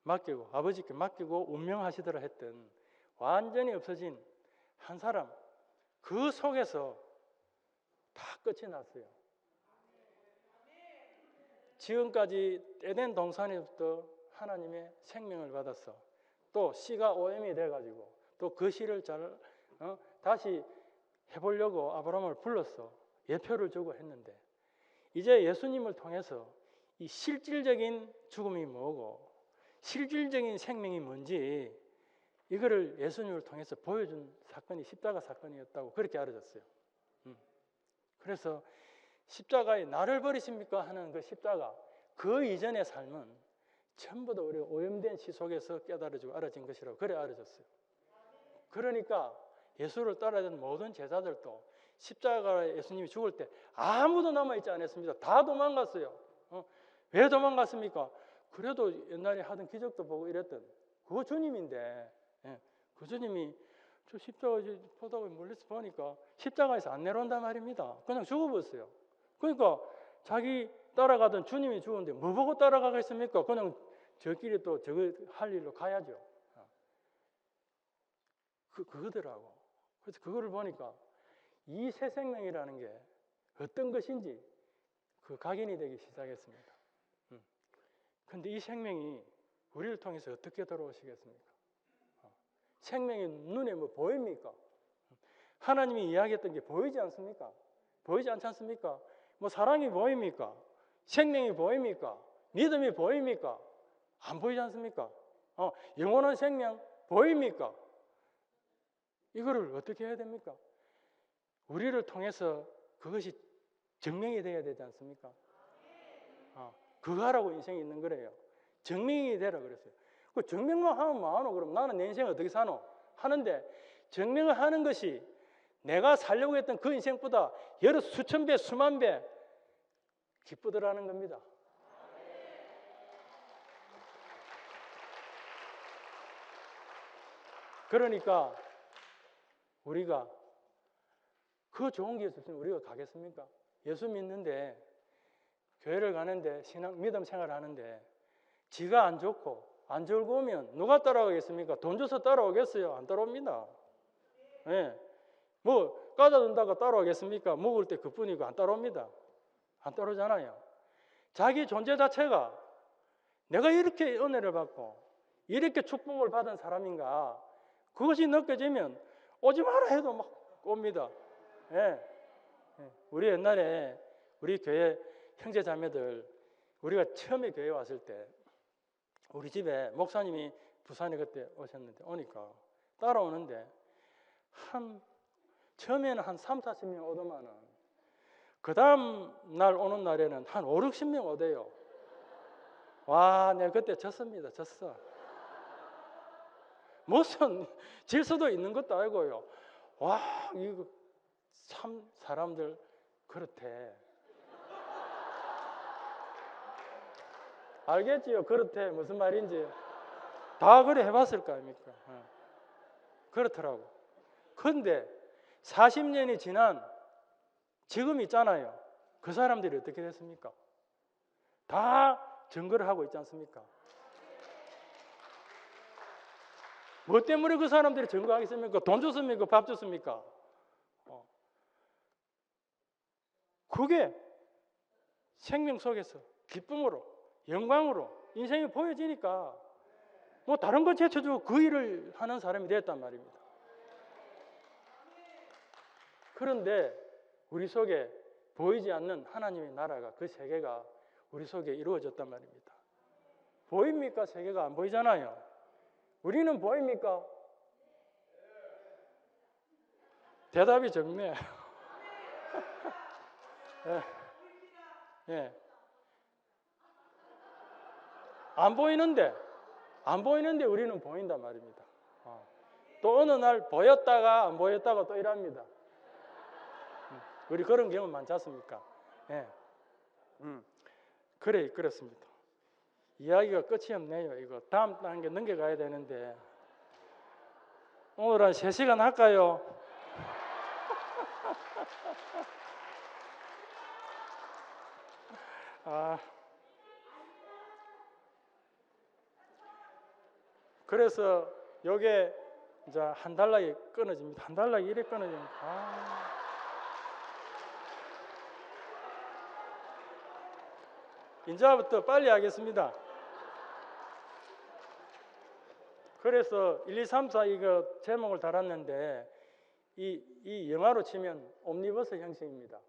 맡기고 아버지께 맡기고 운명하시더라 했던 완전히 없어진 한 사람, 그 속에서 다 끝이 났어요. 지금까지 에덴 동산에부터 하나님의 생명을 받았어. 또 씨가 오염이 돼가지고 또 그 씨를 다시 해보려고 아브라함을 불렀어. 예표를 주고 했는데 이제 예수님을 통해서 이 실질적인 죽음이 뭐고 실질적인 생명이 뭔지 이거를 예수님을 통해서 보여준 사건이 십자가 사건이었다고 그렇게 알아졌어요. 그래서 십자가에 나를 버리십니까 하는 그 십자가, 그 이전의 삶은 전부 다 우리 오염된 시 속에서 깨달아지고 알아진 것이라고 그래 알아졌어요. 그러니까 예수를 따라던 모든 제자들도 십자가에 예수님이 죽을 때 아무도 남아있지 않았습니다. 다 도망갔어요. 왜 도망갔습니까? 그래도 옛날에 하던 기적도 보고 이랬던 그거 주님인데 그 주님이 저 십자가 보다가 멀리서 보니까 십자가에서 안 내려온단 말입니다. 그냥 죽어버렸어요. 그러니까 자기 따라가던 주님이 죽었는데 뭐 보고 따라가겠습니까? 그냥 저끼리 또 저거 할 일로 가야죠. 그거더라고. 그래서 그거를 보니까 이 새 생명이라는 게 어떤 것인지 그 각인이 되기 시작했습니다. 그런데 이 생명이 우리를 통해서 어떻게 돌아오시겠습니까? 생명이 눈에 뭐 보입니까? 하나님이 이야기했던 게 보이지 않습니까? 보이지 않지 않습니까? 뭐 사랑이 보입니까? 생명이 보입니까? 믿음이 보입니까? 안 보이지 않습니까? 영원한 생명 보입니까? 이거를 어떻게 해야 됩니까? 우리를 통해서 그것이 증명이 돼야 되지 않습니까? 그거 하라고 인생이 있는 거래요. 증명이 되라 그랬어요. 그 증명만 하면 뭐하노? 그럼 나는 내 인생을 어떻게 사노? 하는데 증명을 하는 것이 내가 살려고 했던 그 인생보다 여러 수천 배, 수만 배 기쁘더라는 겁니다. 그러니까 우리가 그 좋은 게 있었으면 우리가 가겠습니까? 예수 믿는데 교회를 가는데 믿음 생활을 하는데 지가 안 좋고 안 졸고 오면 누가 따라오겠습니까? 돈 줘서 따라오겠어요? 안 따라옵니다. 네. 뭐 까다 준다고 따라오겠습니까? 먹을 때 그뿐이고 안 따라옵니다. 안 따라오잖아요. 자기 존재 자체가 내가 이렇게 은혜를 받고 이렇게 축복을 받은 사람인가 그것이 느껴지면 오지 마라 해도 막 옵니다. 네. 우리 옛날에 우리 교회 형제 자매들 우리가 처음에 교회 왔을 때 우리 집에 목사님이 부산에 그때 오셨는데 오니까 따라오는데 처음에는 한 3, 40명 오더만은 그 다음 날 오는 날에는 한 5, 60명 오대요. 와, 내가 그때 졌습니다. 졌어. 무슨 질서도 있는 것도 아니고요. 와, 이거 참 사람들 그렇대. 알겠지요? 그렇대. 무슨 말인지. 다 그래 해봤을 거 아닙니까? 그렇더라고. 그런데 40년이 지난 지금 있잖아요. 그 사람들이 어떻게 됐습니까? 다 증거를 하고 있지 않습니까? 뭐 때문에 그 사람들이 증거하겠습니까? 돈 줬습니까? 밥 줬습니까? 그게 생명 속에서 기쁨으로 영광으로 인생이 보여지니까 뭐 다른 건 제쳐주고 그 일을 하는 사람이 됐단 말입니다. 그런데 우리 속에 보이지 않는 하나님의 나라가 그 세계가 우리 속에 이루어졌단 말입니다. 보입니까? 세계가 안 보이잖아요. 우리는 보입니까? 대답이 적네. 예. 예. 안 보이는데 우리는 보인단 말입니다. 또 어느 날 보였다가 안 보였다가 또 이랍니다. 우리 그런 경우 많지 않습니까? 예. 그래, 그렇습니다. 이야기가 끝이 없네요. 이거 다음 단계 넘겨가야 되는데 오늘 한 3시간 할까요? 그래서 요게 이제 한 달락이 끊어집니다. 한 달락이 이래 끊어집니다. 이제부터 빨리 하겠습니다. 그래서 1, 2, 3, 4 이거 제목을 달았는데 이 영화로 치면 옴니버스 형식입니다.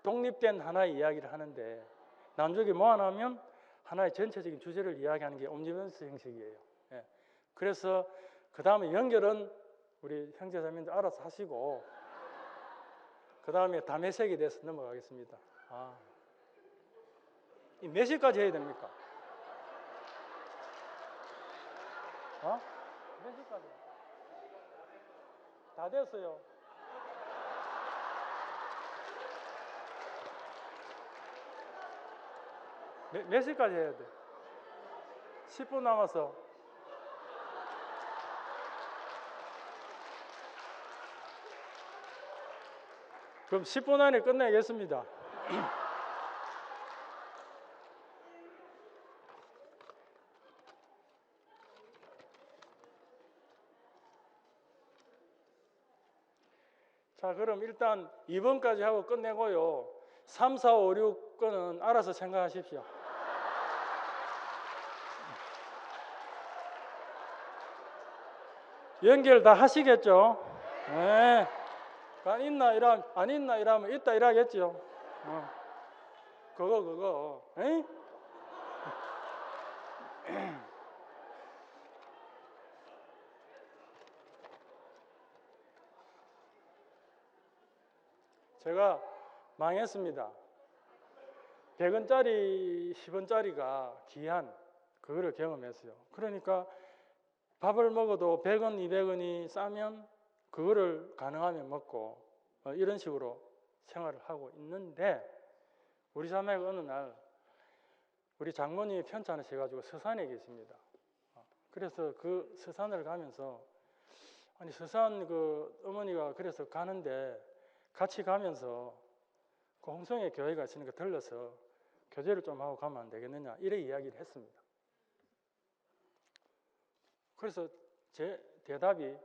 독립된 하나의 이야기를 하는데 나중에 모아놓으면 하나의 전체적인 주제를 이야기하는 게 옴니버스 형식이에요. 예. 그래서 그 다음에 연결은 우리 형제자매들 알아서 하시고 그 다음에 담회색에 대해서 넘어가겠습니다. 이 몇 시까지 해야 됩니까? 몇 시까지? 다 됐어요. 몇 시까지 해야 돼? 10분 남았어. 그럼 10분 안에 끝내겠습니다. 자, 그럼 일단 2번까지 하고 끝내고요. 3, 4, 5, 6 거는 알아서 생각하십시오. 연결 다 하시겠죠? 네. 안 있나 이러면 안 있나 이러면 있다 이러겠죠. 그거. 에이? 제가 망했습니다. 100원짜리, 10원짜리가 귀한 그거를 경험했어요. 그러니까 밥을 먹어도 100원, 200원이 싸면 그거를 가능하면 먹고 이런 식으로 생활을 하고 있는데 우리 자매가 어느 날 우리 장모님이 편찮으셔가지고 서산에 계십니다. 그래서 그 서산을 가면서 아니 서산 그 어머니가 그래서 가는데 같이 가면서 그 홍성에 교회가 있으니까 들러서 교제를 좀 하고 가면 안 되겠느냐 이래 이야기를 했습니다. 그래서 제 대답이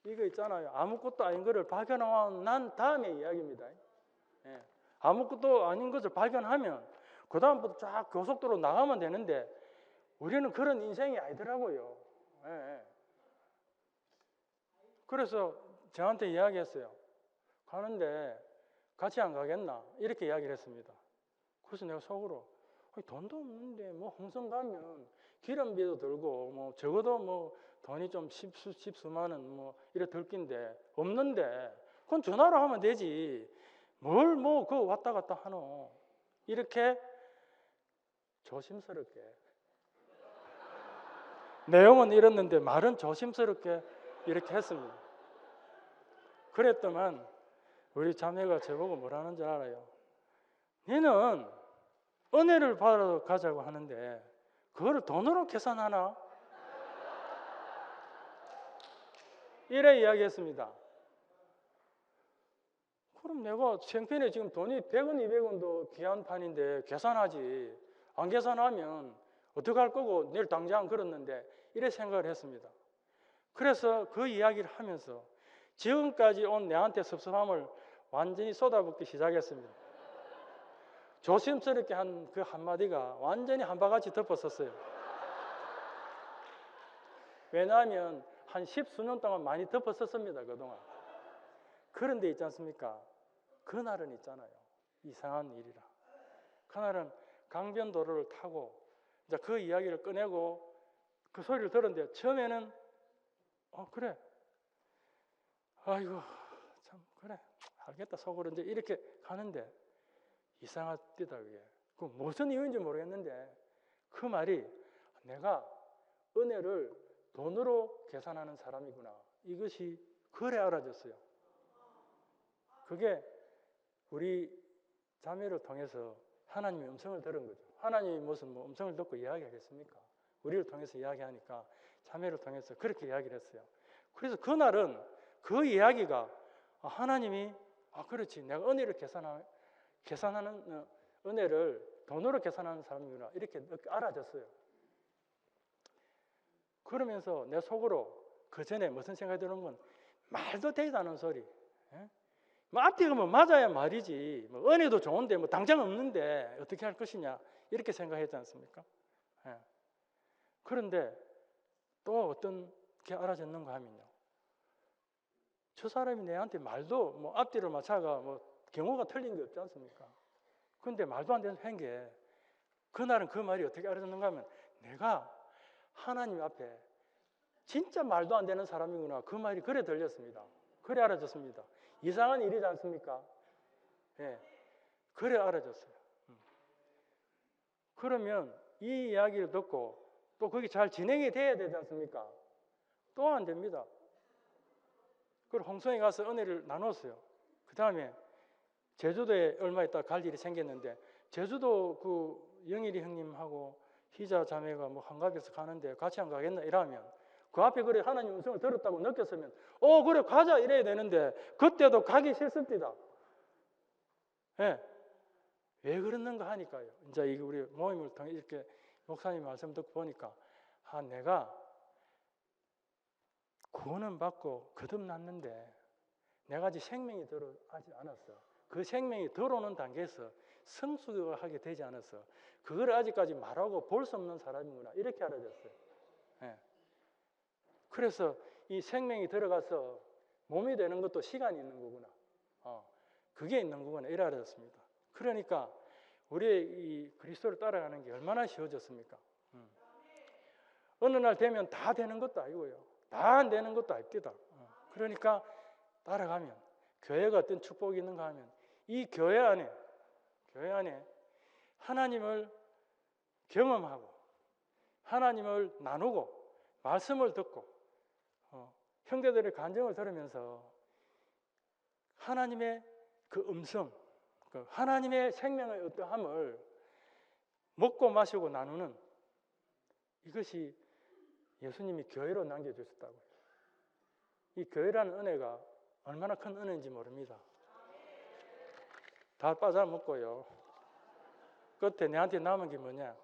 이거 있잖아요. 아무것도 아닌 것을 발견한 다음에 이야기입니다. 예. 아무것도 아닌 것을 발견하면 그 다음부터 쫙 고속도로 나가면 되는데 우리는 그런 인생이 아니더라고요. 예. 그래서 저한테 이야기했어요. 가는데 같이 안 가겠나? 이렇게 이야기를 했습니다. 그래서 내가 속으로 돈도 없는데 뭐 홍성 가면 기름비도 들고 뭐 적어도 뭐 돈이 좀 십수만 원 뭐 이래 들 낀데 없는데 그건 전화로 하면 되지 뭘 뭐 그거 왔다 갔다 하노 이렇게 조심스럽게 내용은 이랬는데 말은 조심스럽게 이렇게 했습니다. 그랬더만 우리 자매가 저보고 뭐라는 줄 알아요? 너는 은혜를 받으러 가자고 하는데 그거를 돈으로 계산하나? 이래 이야기했습니다. 그럼 내가 생편에 지금 돈이 100원, 200원도 귀한 판인데 계산하지. 안 계산하면 어떡할 거고 내일 당장 그랬는데 이래 생각을 했습니다. 그래서 그 이야기를 하면서 지금까지 온 내한테 섭섭함을 완전히 쏟아붓기 시작했습니다. 조심스럽게 한 그 한마디가 완전히 한바가지 덮었었어요. 왜냐하면 한 10수년 동안 많이 덮었었습니다. 그동안. 그런데 있지 않습니까? 그날은 있잖아요. 이상한 일이라. 그날은 강변도로를 타고 이제 그 이야기를 꺼내고 그 소리를 들었는데 처음에는 그래. 아이고 참 그래. 알겠다 속으로 이제 이렇게 가는데 이상하디다 그게. 그 무슨 이유인지 모르겠는데 그 말이 내가 은혜를 돈으로 계산하는 사람이구나. 이것이 그래 알아졌어요. 그게 우리 자매를 통해서 하나님의 음성을 들은 거죠. 하나님이 무슨 뭐 음성을 듣고 이야기하겠습니까? 우리를 통해서 이야기하니까 자매를 통해서 그렇게 이야기를 했어요. 그래서 그날은 그 이야기가 하나님이 그렇지 내가 은혜를 계산하는 은혜를 돈으로 계산하는 사람이구나 이렇게 알아졌어요. 그러면서 내 속으로 그 전에 무슨 생각이 드는 건 말도 되지도 않은 소리. 예? 뭐 앞뒤가 뭐 맞아야 말이지. 뭐 은혜도 좋은데 뭐 당장 없는데 어떻게 할 것이냐 이렇게 생각했지 않습니까? 예. 그런데 또 어떤 게 알아졌는가 하면요. 저 사람이 내한테 말도 뭐 앞뒤를 맞춰가 뭐 경우가 틀린 게 없지 않습니까? 그런데 말도 안 되는 게 그날은 그 말이 어떻게 알아졌는가 하면 내가 하나님 앞에 진짜 말도 안 되는 사람이구나 그 말이 그래 들렸습니다. 그래 알아졌습니다. 이상한 일이지 않습니까? 예, 그래 알아졌어요. 그러면 이 이야기를 듣고 또 그게 잘 진행이 돼야 되지 않습니까? 또 안 됩니다. 그리고 홍성에 가서 은혜를 나눴어요. 그 다음에 제주도에 얼마 있다 갈 일이 생겼는데 제주도 그 영일이 형님하고 희자 자매가 뭐 한갑에서 가는데 같이 안 가겠나 이러면 그 앞에 그래 하나님 음성을 들었다고 느꼈으면 그래 가자 이래야 되는데 그때도 가기 싫습니다. 예. 왜 그랬는가 하니까요. 이제 이게 우리 모임을 통해 이렇게 목사님 말씀 듣고 보니까 내가 구원은 받고 거듭났는데 내가 아직 생명이 들어가지 않았어. 그 생명이 들어오는 단계에서 성숙하게 되지 않았어. 그걸 아직까지 말하고 볼 수 없는 사람이구나. 이렇게 알아졌어요. 예. 그래서 이 생명이 들어가서 몸이 되는 것도 시간이 있는 거구나. 그게 있는 거구나. 이래 알아졌습니다. 그러니까 우리의 이 그리스도를 따라가는 게 얼마나 쉬워졌습니까? 어느 날 되면 다 되는 것도 아니고요. 다 안 되는 것도 아닙니다. 그러니까 따라가면 교회가 어떤 축복이 있는가 하면 이 교회 안에 하나님을 경험하고 하나님을 나누고 말씀을 듣고 형제들의 간증을 들으면서 하나님의 그 음성, 그 하나님의 생명의 어떠함을 먹고 마시고 나누는 이것이 예수님이 교회로 남겨주셨다고요. 이 교회라는 은혜가 얼마나 큰 은혜인지 모릅니다. 다 빠져먹고요. 끝에 내한테 남은 게 뭐냐?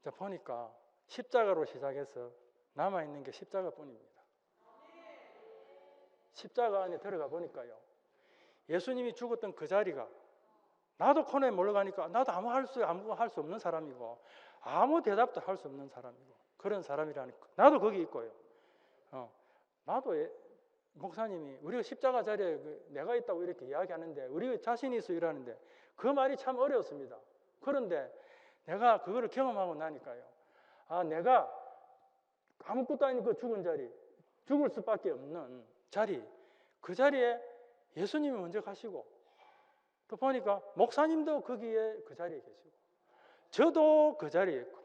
자, 보니까 십자가로 시작해서 남아있는 게 십자가뿐입니다. 십자가 안에 들어가 보니까요. 예수님이 죽었던 그 자리가 나도 코너에 몰려가니까 나도 아무 할 수 없는 사람이고 아무 대답도 할 수 없는 사람이고 그런 사람이라니까 나도 거기 있고요. 나도 목사님이 우리가 십자가 자리에 내가 있다고 이렇게 이야기하는데 우리가 자신이 있어 이러는데 그 말이 참 어려웠습니다. 그런데 내가 그거를 경험하고 나니까요. 내가 아무것도 아닌 그 죽은 자리, 죽을 수밖에 없는 자리, 그 자리에 예수님이 먼저 가시고 또 보니까 목사님도 거기에 그 자리에 계시고 저도 그 자리에 있고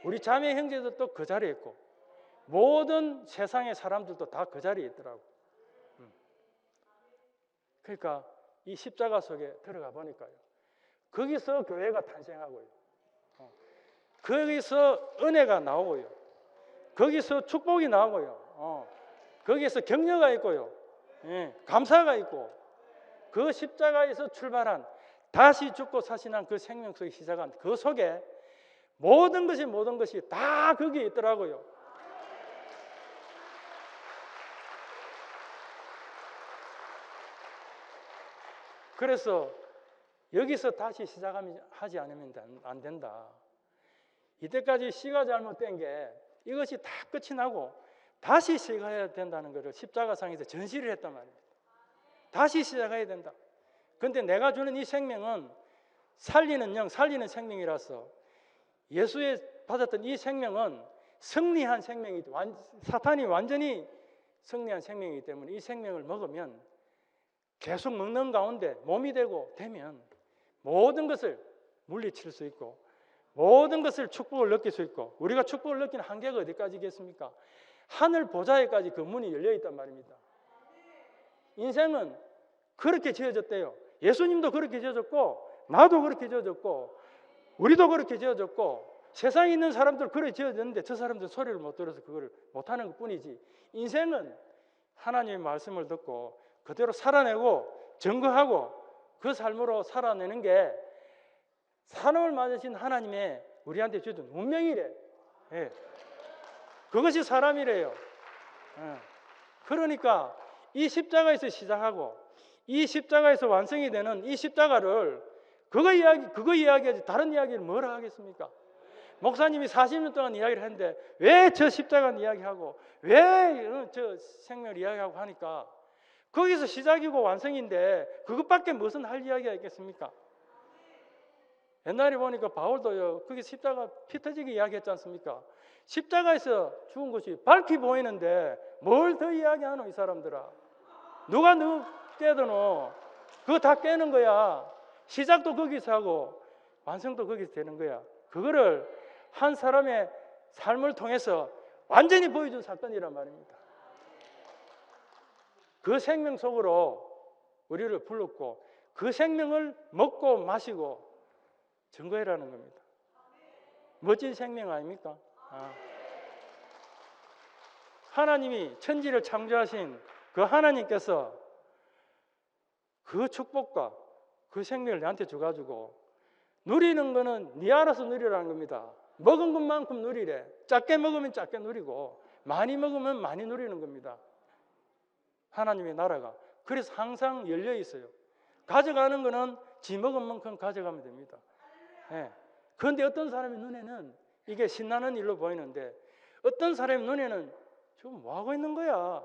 우리 자매 형제들도 그 자리에 있고 모든 세상의 사람들도 다 그 자리에 있더라고. 그러니까 이 십자가 속에 들어가 보니까요. 거기서 교회가 탄생하고요. 거기서 은혜가 나오고요. 거기서 축복이 나오고요. 거기에서 격려가 있고요. 감사가 있고 그 십자가에서 출발한 다시 죽고 사신한 그 생명 속에 시작한 그 속에 모든 것이 다 거기에 있더라고요. 그래서 여기서 다시 시작하지 않으면 안 된다. 이때까지 시가 잘못된 게 이것이 다 끝이 나고 다시 시작해야 된다는 것을 십자가상에서 전시를 했단 말입니다. 다시 시작해야 된다. 그런데 내가 주는 이 생명은 살리는 영, 살리는 생명이라서 예수의 받았던 이 생명은 승리한 생명이죠. 사탄이 완전히 승리한 생명이기 때문에 이 생명을 먹으면 계속 먹는 가운데 몸이 되면 모든 것을 물리칠 수 있고 모든 것을 축복을 느낄 수 있고 우리가 축복을 느끼는 한계가 어디까지겠습니까? 하늘 보좌에까지 그 문이 열려 있단 말입니다. 인생은 그렇게 지어졌대요. 예수님도 그렇게 지어졌고 나도 그렇게 지어졌고 우리도 그렇게 지어졌고 세상에 있는 사람들 그렇게 지어졌는데 저 사람들 소리를 못 들어서 그걸 못하는 것뿐이지 인생은 하나님의 말씀을 듣고 그대로 살아내고 증거하고 그 삶으로 살아내는 게 사람을 맞으신 하나님의 우리한테 주신 운명이래. 그것이 사람이래요. 그러니까 이 십자가에서 시작하고 이 십자가에서 완성이 되는 이 십자가를 그거 이야기하지 다른 이야기를 뭐라 하겠습니까? 목사님이 40년 동안 이야기를 했는데 왜 저 십자가는 이야기하고 왜 저 생명을 이야기하고 하니까 거기서 시작이고 완성인데 그것밖에 무슨 할 이야기가 있겠습니까? 옛날에 보니까 바울도요 거기 십자가 피 터지게 이야기했지 않습니까? 십자가에서 죽은 것이 밝히 보이는데 뭘 더 이야기하노 이 사람들아. 누가 깨드노? 그거 다 깨는 거야. 시작도 거기서 하고 완성도 거기서 되는 거야. 그거를 한 사람의 삶을 통해서 완전히 보여준 사건이란 말입니다. 그 생명 속으로 우리를 불렀고 그 생명을 먹고 마시고 증거해라는 겁니다. 멋진 생명 아닙니까? 하나님이 천지를 창조하신 그 하나님께서 그 축복과 그 생명을 나한테 줘가지고 누리는 거는 네 알아서 누리라는 겁니다. 먹은 것만큼 누리래. 작게 먹으면 작게 누리고 많이 먹으면 많이 누리는 겁니다. 하나님의 나라가. 그래서 항상 열려 있어요. 가져가는 거는 지 먹은 만큼 가져가면 됩니다. 예. 그런데 어떤 사람의 눈에는 이게 신나는 일로 보이는데 어떤 사람의 눈에는 지금 뭐 하고 있는 거야?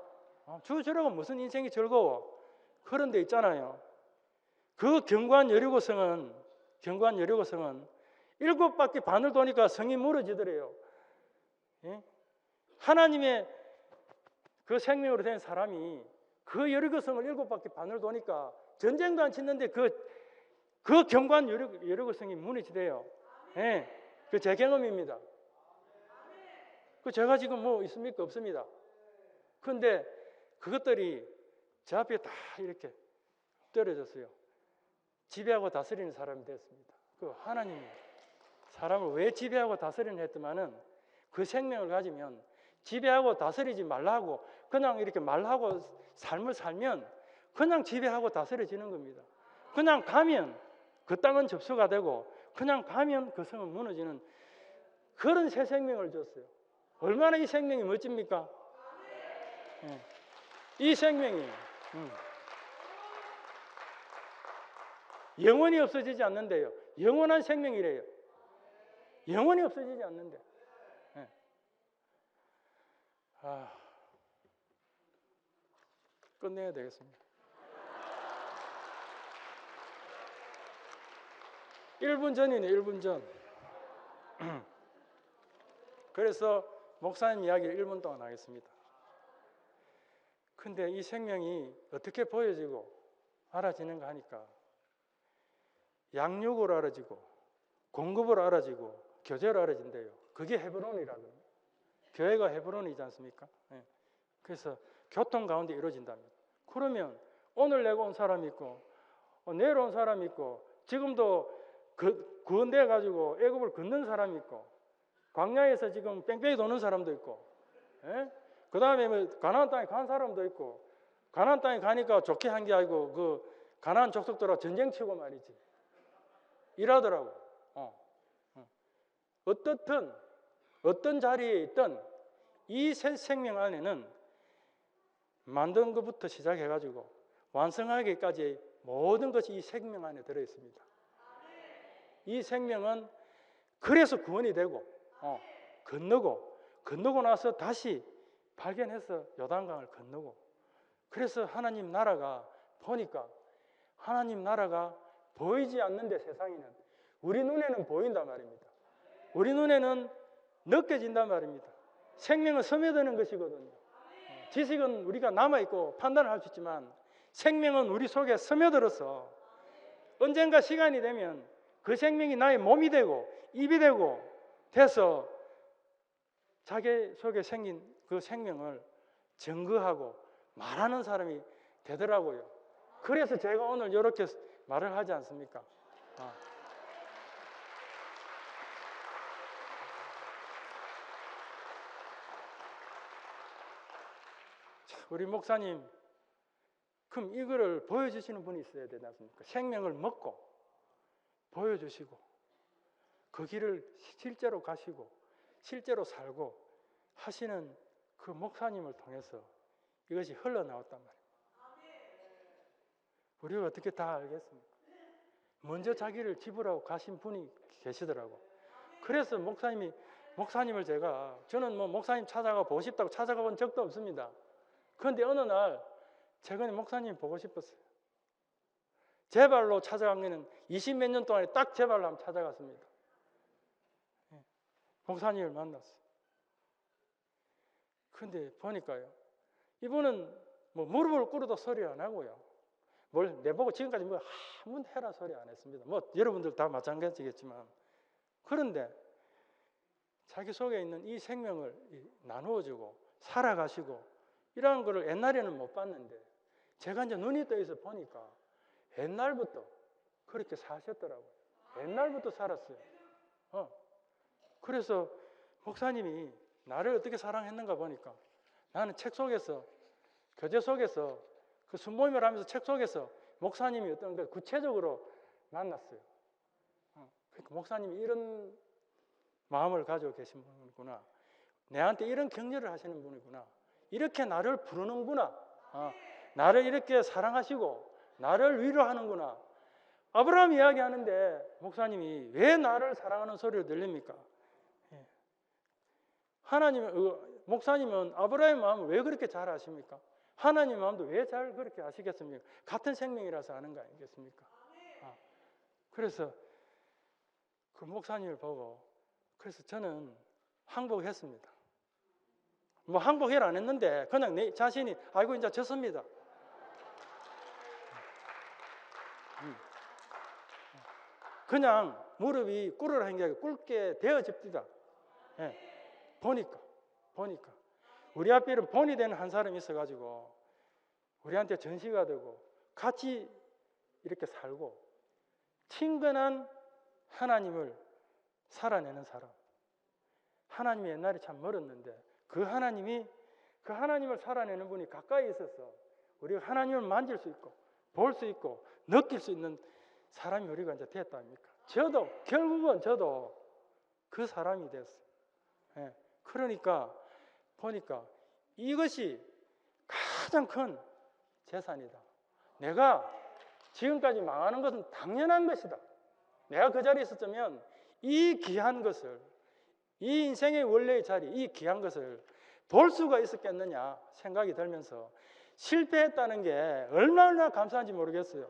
주 저러고 무슨 인생이 즐거워? 그런 데 있잖아요. 그 경관 여리고성은 7바퀴 반을 도니까 성이 무너지더래요. 예? 하나님의 그 생명으로 된 사람이 그 여리고성을 7바퀴 반을 도니까 전쟁도 안 치는데 그 경관 여리고성이 무너지대요. 예, 그 제 경험입니다. 그 제가 지금 뭐 있습니까? 없습니다. 그런데 그것들이 제 앞에 다 이렇게 떨어졌어요. 지배하고 다스리는 사람이 됐습니다. 그 하나님이 사람을 왜 지배하고 다스리는 했더만은 그 생명을 가지면 지배하고 다스리지 말라고 그냥 이렇게 말하고 삶을 살면 그냥 지배하고 다스려지는 겁니다. 그냥 가면 그 땅은 접수가 되고 그냥 가면 그 성은 무너지는 그런 새 생명을 줬어요. 얼마나 이 생명이 멋집니까? 네. 이 생명이 영원히 없어지지 않는데요. 영원한 생명이래요. 영원히 없어지지 않는데. 네. 끝내야 되겠습니다. 1분 전이네, 1분 전. 그래서 목사님 이야기를 1분 동안 하겠습니다. 근데 이 생명이 어떻게 보여지고 알아지는가 하니까 양육으로 알아지고 공급으로 알아지고 교제로 알아진대요. 그게 헤브론이라고. 교회가 헤브론이지 않습니까? 네. 그래서 교통 가운데 이루어진답니다. 그러면 오늘 내가 온 사람이 있고 내일 온 사람이 있고 지금도 구원돼 가지고 애굽을 걷는 사람이 있고 광야에서 지금 뺑뺑이 도는 사람도 있고 그 다음에 뭐 가나안 땅에 간 사람도 있고 가나안 땅에 가니까 좋게 한 게 아니고 그 가나안 족속들하고 전쟁 치고 말이지 일하더라고. 어떻든 어떤 자리에 있든 이 새 생명 안에는 만든 것부터 시작해가지고 완성하기까지 모든 것이 이 생명 안에 들어있습니다. 이 생명은 그래서 구원이 되고 건너고 나서 다시 발견해서 요단강을 건너고 그래서 하나님 나라가 보니까 하나님 나라가 보이지 않는데 세상에는 우리 눈에는 보인단 말입니다. 우리 눈에는 느껴진단 말입니다. 생명은 스며드는 것이거든요. 지식은 우리가 남아있고 판단을 할 수 있지만 생명은 우리 속에 스며들어서 언젠가 시간이 되면 그 생명이 나의 몸이 되고 입이 되고 돼서 자기 속에 생긴 그 생명을 증거하고 말하는 사람이 되더라고요. 그래서 제가 오늘 이렇게 말을 하지 않습니까? 우리 목사님, 그럼 이거를 보여주시는 분이 있어야 되지 않습니까? 생명을 먹고 보여주시고 그 길을 실제로 가시고 실제로 살고 하시는 그 목사님을 통해서 이것이 흘러나왔단 말이에요. 우리가 어떻게 다 알겠습니까? 먼저 자기를 지불하고 가신 분이 계시더라고. 그래서 목사님을 저는 뭐 목사님 찾아가 보고 싶다고 찾아가 본 적도 없습니다. 그런데 어느 날 최근에 목사님 보고 싶었어요. 제 발로 찾아간 게는 20몇 년 동안에 딱 제 발로 한번 찾아갔습니다. 목사님을 만났어요. 그런데 보니까요, 이분은 뭐 무릎을 꿇어도 소리 안 하고요. 뭘 내보고 지금까지 뭐 한번 해라 소리 안 했습니다. 뭐 여러분들 다 마찬가지겠지만 그런데 자기 속에 있는 이 생명을 나누어주고 살아가시고 이런 거를 옛날에는 못 봤는데 제가 이제 눈이 떠 있어 보니까 옛날부터 그렇게 사셨더라고요. 옛날부터 살았어요. 그래서 목사님이 나를 어떻게 사랑했는가 보니까 나는 책 속에서 교제 속에서 그 순모임을 하면서 책 속에서 목사님이 어떤 걸 구체적으로 만났어요. 그러니까 목사님이 이런 마음을 가지고 계신 분이구나. 내한테 이런 격려를 하시는 분이구나. 이렇게 나를 부르는구나. 나를 이렇게 사랑하시고 나를 위로하는구나. 아브라함 이야기하는데 목사님이 왜 나를 사랑하는 소리를 들립니까? 목사님은 아브라함의 마음을 왜 그렇게 잘 아십니까? 하나님의 마음도 왜 잘 그렇게 아시겠습니까? 같은 생명이라서 아는 거 아니겠습니까? 그래서 그 목사님을 보고 그래서 저는 항복했습니다. 뭐 항복해라 안 했는데 그냥 내 자신이 아이고 이제 졌습니다. 그냥 무릎이 꿇으라는 게 아니라 꿇게 되어집니다. 보니까 우리 앞에 이런 본이 되는 한 사람이 있어가지고 우리한테 전시가 되고 같이 이렇게 살고 친근한 하나님을 살아내는 사람. 하나님이 옛날에 참 멀었는데 그 하나님을 살아내는 분이 가까이 있어서 우리가 하나님을 만질 수 있고 볼 수 있고 느낄 수 있는 사람이 우리가 이제 됐다 아닙니까? 결국은 저도 그 사람이 됐어요. 그러니까 보니까 이것이 가장 큰 재산이다. 내가 지금까지 망하는 것은 당연한 것이다. 내가 그 자리에 있었다면 이 귀한 것을, 이 인생의 원래의 자리, 이 귀한 것을 볼 수가 있었겠느냐 생각이 들면서 실패했다는 게 얼마나 감사한지 모르겠어요.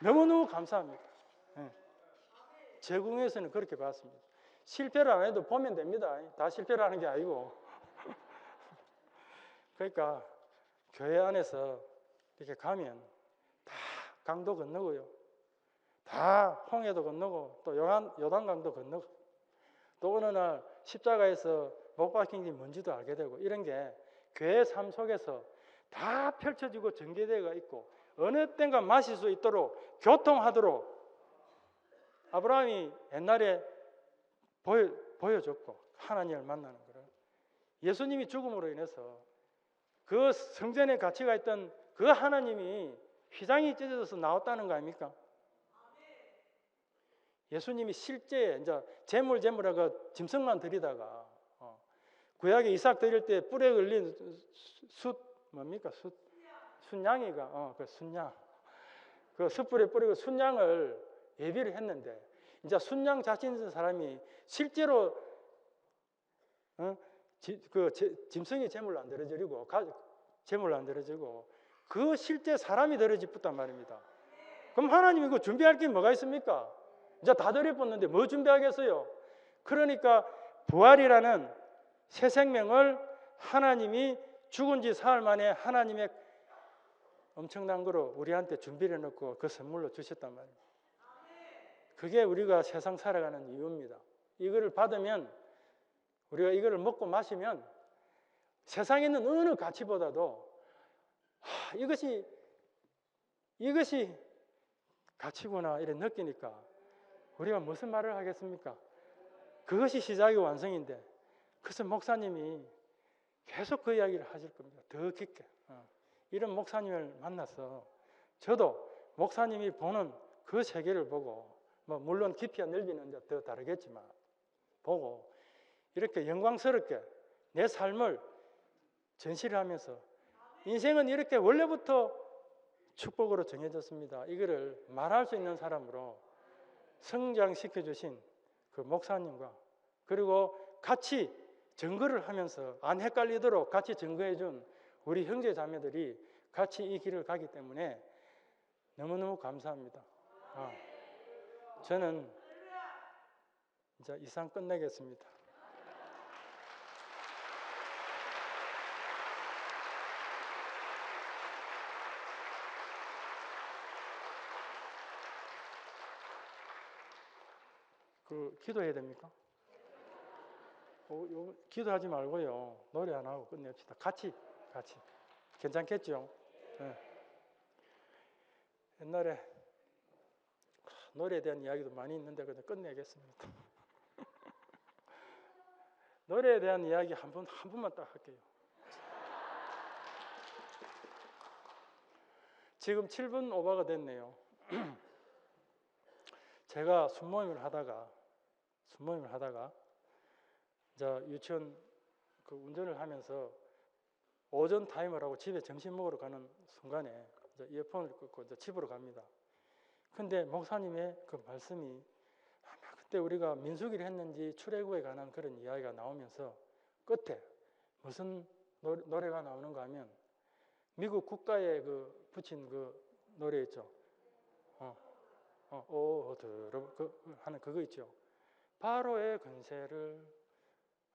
너무너무 감사합니다. 제궁에서는 그렇게 봤습니다. 실패를 안 해도 보면 됩니다. 다 실패를 하는 게 아니고. 그러니까 교회 안에서 이렇게 가면 다 강도 건너고요. 다 홍해도 건너고 또 요단강도 건너고 또 어느 날 십자가에서 못 박힌 게 뭔지도 알게 되고 이런 게 교회 삶 속에서 다 펼쳐지고 전개되어 있고 어느 땐가 마실 수 있도록 교통하도록 아브라함이 옛날에 보여줬고 하나님을 만나는 거를 예수님이 죽음으로 인해서 그 성전에 가치가 있던 그 하나님이 휘장이 찢어져서 나왔다는 거 아닙니까? 예수님이 실제 이제 재물하고 짐승만 드리다가 구약에 이삭 드릴 때 뿔에 걸린 뭡니까? 순양이가 그 순양 그 숯불에 뿌리고 순양을 예비를 했는데 이제 순양 자신 있는 사람이 실제로 짐승이 제물을 안 드려지고 제물을 안 드려지고 그 실제 사람이 드려집었단 말입니다. 그럼 하나님이 이거 준비할 게 뭐가 있습니까? 이제 다 드려봤는데 뭐 준비하겠어요? 그러니까 부활이라는 새 생명을 하나님이 죽은 지 사흘 만에 하나님의 엄청난 거로 우리한테 준비를 해놓고 그 선물로 주셨단 말입니다. 그게 우리가 세상 살아가는 이유입니다. 이거를 받으면 우리가 이거를 먹고 마시면 세상에 있는 어느 가치보다도 이것이 가치구나 이렇게 느끼니까 우리가 무슨 말을 하겠습니까? 그것이 시작이 완성인데 그래서 목사님이 계속 그 이야기를 하실 겁니다. 더 깊게. 이런 목사님을 만나서 저도 목사님이 보는 그 세계를 보고 물론 깊이와 넓이는 더 다르겠지만 보고 이렇게 영광스럽게 내 삶을 전시를 하면서 인생은 이렇게 원래부터 축복으로 정해졌습니다. 이거를 말할 수 있는 사람으로 성장시켜 주신 그 목사님과 그리고 같이 증거를 하면서 안 헷갈리도록 같이 증거해 준 우리 형제 자매들이 같이 이 길을 가기 때문에 너무너무 감사합니다. 저는 이제 이상 끝내겠습니다. 기도해야 됩니까? 기도하지 말고요. 노래 안 하고 끝냅시다. 같이. 괜찮겠죠? 네. 옛날에 노래에 대한 이야기도 많이 있는데 그냥 끝내겠습니다. 노래에 대한 이야기 한 분만 딱 할게요. 지금 7분 오버가 됐네요. 제가 순모임을 하다가 이제 유치원 그 운전을 하면서 오전 타임을 하고 집에 점심 먹으러 가는 순간에 이제 이어폰을 끄고 이제 집으로 갑니다. 근데 목사님의 그 말씀이 아마 그때 우리가 민수기를 했는지 출애굽에 관한 그런 이야기가 나오면서 끝에 무슨 노래가 나오는가 하면 미국 국가에 그 붙인 그 노래 있죠. 하는 그거 있죠. 바로의 권세를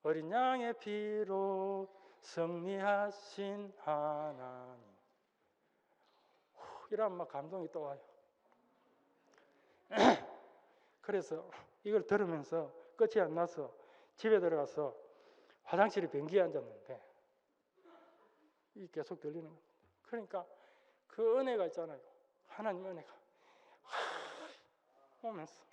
어린 양의 피로 승리하신 하나님. 이러면 막 감동이 또 와요. 그래서 이걸 들으면서 끝이 안 나서 집에 들어가서 화장실에 변기에 앉았는데 이게 계속 들리는 거예요. 그러니까 그 은혜가 있잖아요. 하나님 은혜가 오면서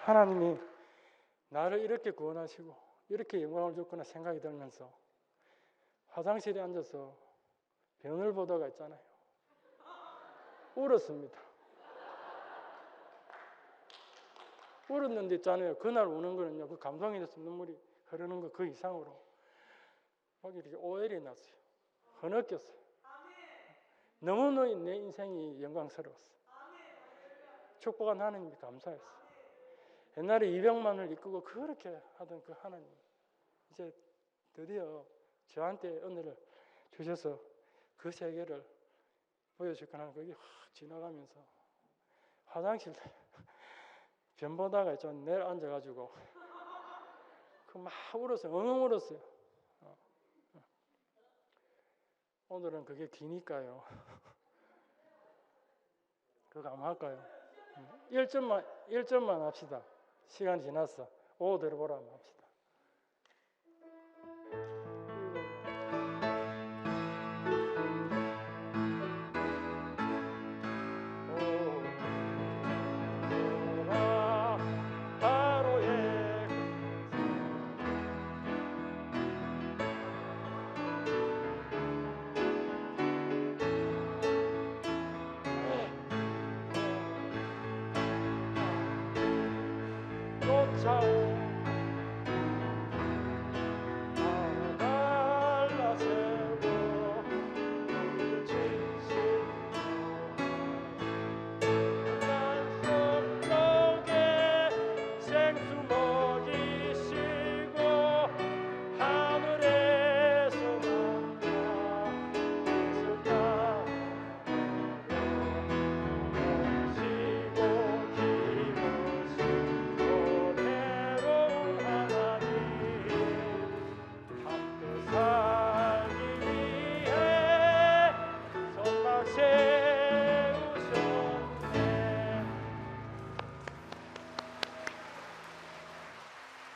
하나님이 나를 이렇게 구원하시고 이렇게 영광을 줬구나 생각이 들면서 화장실에 앉아서 병을 보다가 있잖아요. 울었습니다. 울었는데 있잖아요. 그날 우는 거는요, 그 감동이 돼서 눈물이 흐르는 거 그 이상으로 막 이렇게 오열이 났어요. 흐느꼈어요. 너무너무 내 인생이 영광스러웠어요. 축복한 하나님이 감사했어요. 옛날에 200만을 이끌고 그렇게 하던 그 하나님, 이제 드디어 저한테 은혜를 주셔서 그 세계를 보여줄 거나 그게 확 지나가면서 화장실 변 보다가 있잖아요. 내일 앉아가지고 그 막 울었어요. 엉엉 울었어요. 오늘은 그게 기니까요. 그거 한번 할까요? 1점만 합시다. 시간이 지났어. 오 들어보라 한번 합시다.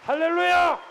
할렐루야!